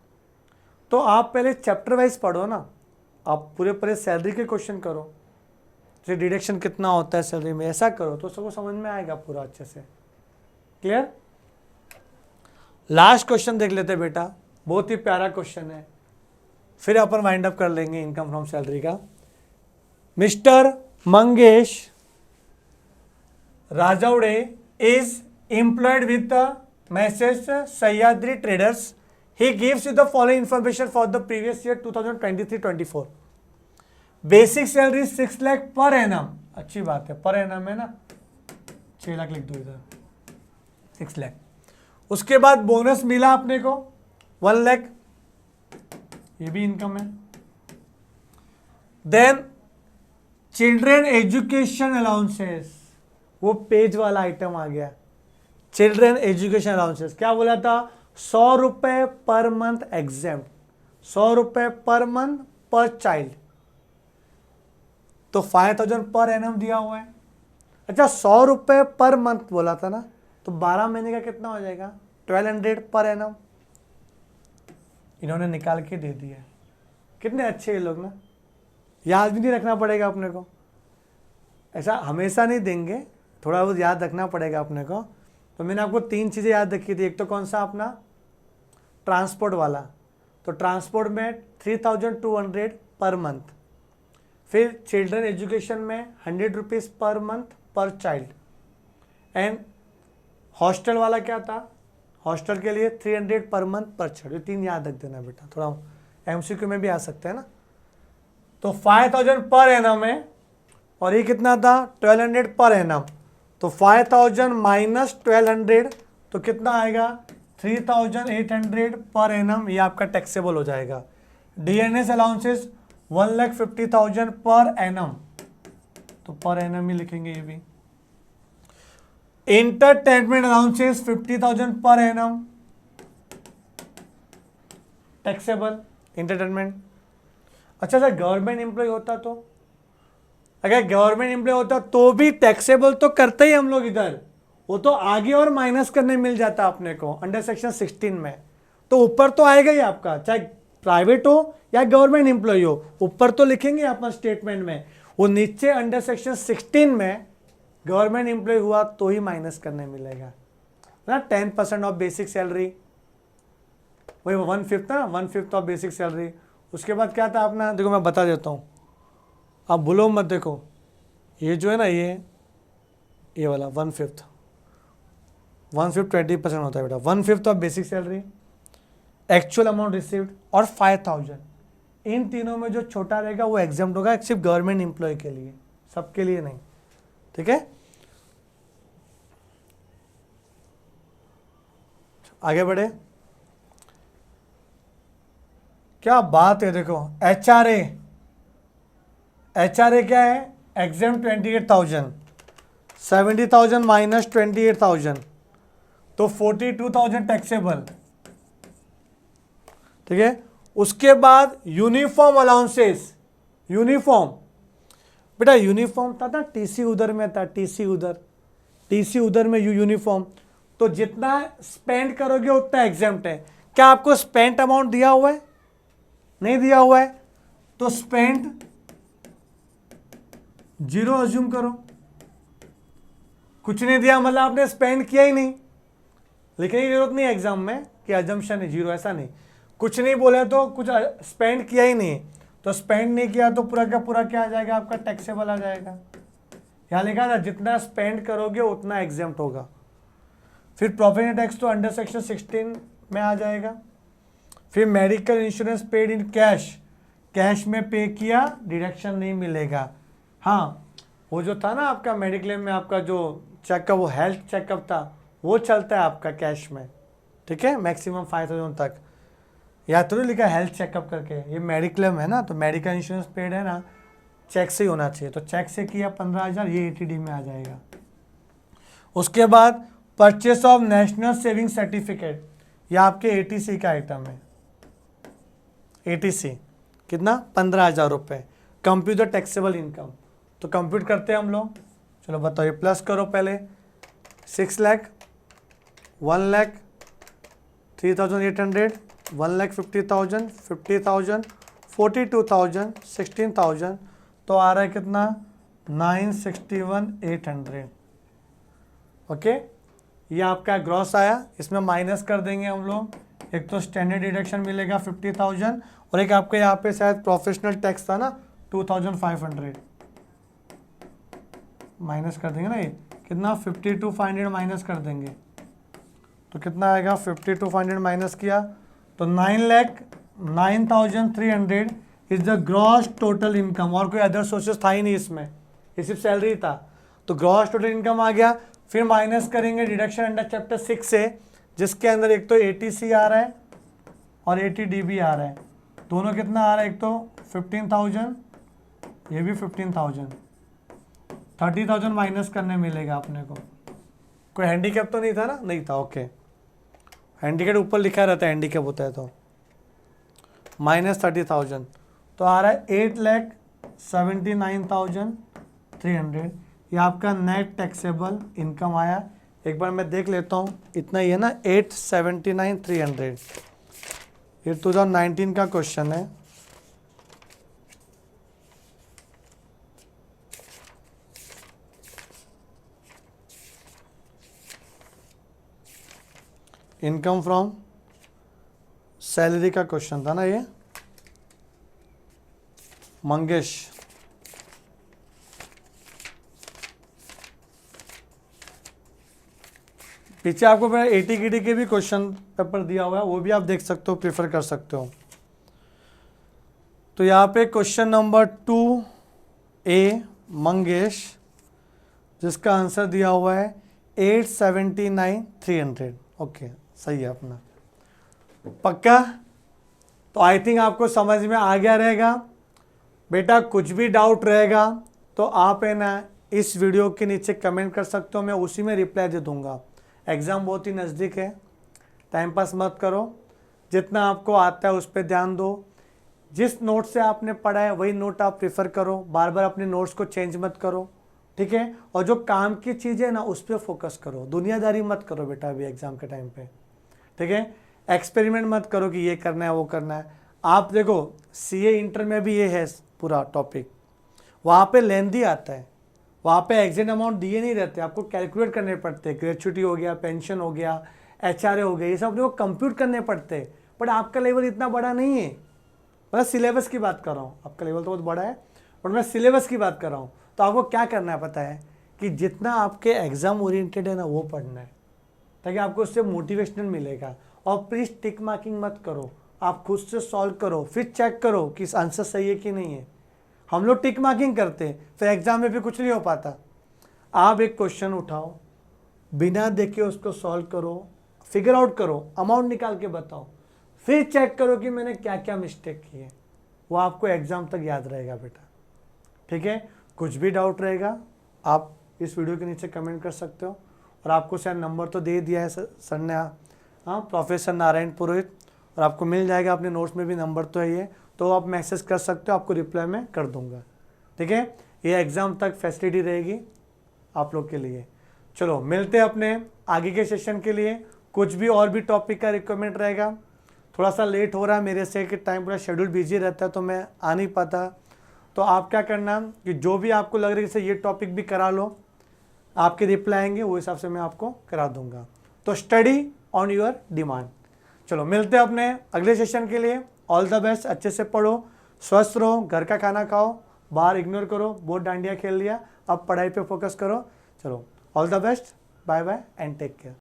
तो आप पहले चैप्टर वाइज पढ़ो ना, आप पूरे पूरे सैलरी के क्वेश्चन करो, जैसे डिडक्शन कितना होता है सैलरी में, ऐसा करो तो सबको समझ में आएगा पूरा अच्छे से। क्लियर? लास्ट क्वेश्चन देख लेते बेटा, बहुत ही प्यारा क्वेश्चन है, फिर अपन वाइंड अप कर लेंगे इनकम फ्रॉम सैलरी का। Mister Mangesh Rajoude is employed with the Messrs Sahyadri Traders. He gives you the following information for the previous year 2023-24. Basic salary 6 lakh per annum, अच्छी बात है, पर एनम है ना, 6 लाख लिख दो इधर, 6 लाख। उसके बाद बोनस मिला अपने को 1 लाख, ये भी इनकम है। देन चिल्ड्रेन एजुकेशन अलाउंसेस, वो पेज वाला आइटम आ गया, चिल्ड्रेन एजुकेशन अलाउंसेस। क्या बोला था? 100 रुपए पर मंथ एग्जेम्प्ट, 100 रुपए पर मंथ पर चाइल्ड, तो 5000 पर एनम दिया हुआ है। अच्छा 100 रुपए पर मंथ बोला था ना, तो 12 महीने का कितना हो जाएगा? 1200 पर एनम, इन्होंने निकाल के दे दिया। कितने अच्छे ये लोग ना, याद भी नहीं रखना पड़ेगा अपने को, ऐसा हमेशा नहीं देंगे, थोड़ा बहुत याद रखना पड़ेगा अपने को। तो मैंने आपको 3 चीज़ें याद रखी थी। एक तो कौन सा अपना ट्रांसपोर्ट वाला, तो ट्रांसपोर्ट में 3200 पर मंथ, फिर चिल्ड्रन एजुकेशन में 100 रुपीज़ पर मंथ पर चाइल्ड, एंड हॉस्टल वाला क्या था? हॉस्टल के लिए 300 पर मंथ पर चाइल्ड। ये 3 याद रख देना बेटा, थोड़ा MCQ में भी आ सकते हैं ना। तो 5000 पर एनम है, और ये कितना था? 1200 पर एनम। तो 5000 माइनस 1200 तो कितना आएगा? 3800 पर एनम, ये आपका टैक्सेबल हो जाएगा। DNS अलाउंसेस 1,50,000 पर एनम, तो पर एनम ही लिखेंगे ये भी। Entertainment allowances 50,000 per annum, taxable entertainment. अच्छा सर गवर्नमेंट एम्प्लॉय होता तो, अगर गवर्नमेंट एम्प्लॉय होता तो भी टैक्सेबल तो करते ही हम लोग इधर, वो तो आगे और माइनस करने मिल जाता अपने को अंडर सेक्शन 16 में, तो ऊपर तो आएगा ही आपका, चाहे प्राइवेट हो या गवर्नमेंट एम्प्लॉय हो, ऊपर तो लिखेंगे अपन स्टेटमेंट में, वो नीचे अंडर सेक्शन 16 में गवर्नमेंट एम्प्लॉय हुआ तो ही माइनस करने मिलेगा ना। 10% ऑफ बेसिक सैलरी, वही 1/5 था, 1/5 ऑफ बेसिक सैलरी। उसके बाद क्या था अपना, देखो मैं बता देता हूँ, आप भूलो मत। देखो ये जो है ना, ये वाला 1/5 20% होता है बेटा। 1/5 of basic salary, actual amount received और 5000, इन तीनों में जो छोटा रहेगा वो एग्जाम्प्ट होगा, सिर्फ गवर्नमेंट एम्प्लॉय के लिए, सबके लिए नहीं। ठीक है, आगे बढ़े। क्या बात है, देखो एचआरए क्या है? एग्जाम्प्ट 28,000, 70,000 माइनस 28,000 तो 42,000 टैक्सेबल। ठीक है, उसके बाद यूनिफॉर्म अलाउंसेस, यूनिफॉर्म बेटा, यूनिफॉर्म था ना, टीसी उधर में था, टीसी उधर में यूनिफॉर्म, तो जितना स्पेंड करोगे उतना एग्जाम्प्ट है। क्या आपको स्पेंट अमाउंट दिया हुआ है? नहीं दिया हुआ है, तो स्पेंड 0 अज्यूम करो, कुछ नहीं दिया मतलब आपने स्पेंड किया ही नहीं, लिखने की जरूरत नहीं एग्जाम में कि अजम्पशन है 0, ऐसा नहीं, कुछ नहीं बोले तो कुछ स्पेंड किया ही नहीं, तो स्पेंड नहीं किया तो पूरा का पूरा क्या आ जाएगा आपका? टैक्सेबल आ जाएगा। यहाँ लिखा था जितना स्पेंड करोगे उतना एग्जाम्प्ट होगा। फिर प्रॉपर्टी टैक्स तो अंडर सेक्शन 16 में आ जाएगा। फिर medical insurance paid in cash, cash में पे किया डिडक्शन नहीं मिलेगा। हाँ, वो जो था ना आपका मेडिक्लेम में आपका जो चेकअप, वो हेल्थ चेकअप था, वो चलता है आपका कैश में। ठीक है, मैक्सिमम 5000 तक। या तो लिखा हेल्थ चेकअप करके, ये मेडिक्लेम है ना, तो मेडिकल इंश्योरेंस पेड है ना, चेक से ही होना चाहिए, तो चेक से किया 15,000, ये ATD में आ जाएगा। उसके बाद purchase of national saving certificate, ये आपके ATC का आइटम है। ATC कितना? 15,000 रुपये, कंप्यूटर टैक्सेबल इनकम। तो कंप्यूट करते हैं हम लोग, चलो बताओ, ये प्लस करो पहले। 6 लाख, 1 लाख, 3,800, 1,50,000, 50,000, 42,000, 16,000, तो आ रहा है कितना? 961,800। ओके, ये आपका ग्रॉस आया, इसमें माइनस कर देंगे हम लोग। एक तो स्टैंडर्ड डिडक्शन मिलेगा 50,000, और एक आपके यहाँ पे शायद प्रोफेशनल टैक्स था ना 2,500। माइनस कर देंगे ना, ये कितना 52,500 माइनस कर देंगे तो कितना आएगा, 52,500 माइनस किया तो 9,09,300 is the gross total income. और कोई अदर सोर्सेस था ही नहीं इसमें, ये सिर्फ सैलरी था, तो ग्रॉस टोटल इनकम आ गया। फिर माइनस करेंगे डिडक्शन अंडर चैप्टर 6 से, जिसके अंदर एक तो ATC आ रहा है और ATDB आ रहा है, दोनों कितना आ रहा है, एक तो 15,000, ये भी 15,000, 30,000 माइनस करने मिलेगा अपने को। कोई हैंडीकैप तो नहीं था ना, नहीं था, ओके। हैंडीकैप ऊपर लिखा रहता है, हैंडीकैप होता है तो -30,000, तो आ रहा है 8,79,300, ये आपका नेट टैक्सेबल इनकम आया। एक बार मैं देख लेता हूँ, इतना ही है ना, 8,79,300, ये 2019 का क्वेश्चन है। इनकम फ्रॉम सैलरी का क्वेश्चन था ना ये, मंगेश। पीछे आपको ATKT के भी क्वेश्चन पेपर दिया हुआ है, वो भी आप देख सकते हो, प्रेफर कर सकते हो। तो यहाँ पे क्वेश्चन नंबर 2A मंगेश, जिसका आंसर दिया हुआ है 8,79,300, ओके, सही है अपना, पक्का। तो आई थिंक आपको समझ में आ गया रहेगा। बेटा कुछ भी डाउट रहेगा तो आप है ना इस वीडियो के नीचे कमेंट कर सकते हो, मैं उसी में रिप्लाई दे दूंगा। एग्ज़ाम बहुत ही नज़दीक है, टाइम पास मत करो, जितना आपको आता है उस पर ध्यान दो। जिस नोट से आपने पढ़ा है वही नोट आप प्रेफर करो, बार बार अपने नोट्स को चेंज मत करो, ठीक है। और जो काम की चीज़ें ना उस पर फोकस करो, दुनियादारी मत करो बेटा अभी एग्ज़ाम के टाइम पे, ठीक है। एक्सपेरिमेंट मत करो कि ये करना है वो करना है। आप देखो CA इंटर में भी ये है पूरा टॉपिक, वहाँ पे लेंदी आता है, वहाँ पे एग्जैक्ट अमाउंट दिए नहीं रहते, आपको कैलकुलेट करने पड़ते हैं। ग्रेच्युटी हो गया, पेंशन हो गया, HRA हो गया, ये सब अपने को कंप्यूट करने पड़ते हैं। बट आपका लेवल इतना बड़ा नहीं है, मैं सिलेबस की बात कर रहा हूँ, आपका लेवल तो बहुत बड़ा है बट मैं सिलेबस की बात कर रहा हूँ। तो आपको क्या करना है पता है, कि जितना आपके एग्ज़ाम ओरिएंटेड है ना वो पढ़ना है, ताकि आपको उससे मोटिवेशनल मिलेगा। और प्लीज़ टिक मार्किंग मत करो, आप खुद से सॉल्व करो, फिर चेक करो कि आंसर सही है कि नहीं है। हम लोग टिक मार्किंग करते हैं, फिर एग्जाम में भी कुछ नहीं हो पाता। आप एक क्वेश्चन उठाओ, बिना देखे उसको सॉल्व करो, फिगर आउट करो, अमाउंट निकाल के बताओ, फिर चेक करो कि मैंने क्या क्या मिस्टेक की है, वो आपको एग्जाम तक याद रहेगा बेटा, ठीक है। कुछ भी डाउट रहेगा आप इस वीडियो के नीचे कमेंट कर सकते हो। और आपको शायद नंबर तो दे दिया है सर ने, हाँ, प्रोफेसर नारायण पुरोहित, और आपको मिल जाएगा, अपने नोट्स में भी नंबर तो है ये, तो आप मैसेज कर सकते हो, आपको रिप्लाई मैं कर दूंगा, ठीक है। ये एग्ज़ाम तक फैसिलिटी रहेगी आप लोग के लिए। चलो मिलते हैं अपने आगे के सेशन के लिए। कुछ भी और भी टॉपिक का रिक्वायरमेंट रहेगा, थोड़ा सा लेट हो रहा है मेरे से कि टाइम पूरा शेड्यूल बिजी रहता है तो मैं आ नहीं पाता, तो आप क्या करना कि जो भी आपको लग रहा है जैसे ये टॉपिक भी करा लो, आपके रिप्लाई आएंगे वो हिसाब से मैं आपको करा दूंगा। तो स्टडी ऑन योर डिमांड। चलो मिलते हैं अपने अगले सेशन के लिए। ऑल द बेस्ट, अच्छे से पढ़ो, स्वस्थ रहो, घर का खाना खाओ, बाहर इग्नोर करो, बहुत डांडिया खेल लिया, अब पढ़ाई पे फोकस करो। चलो all the best, bye bye and take care.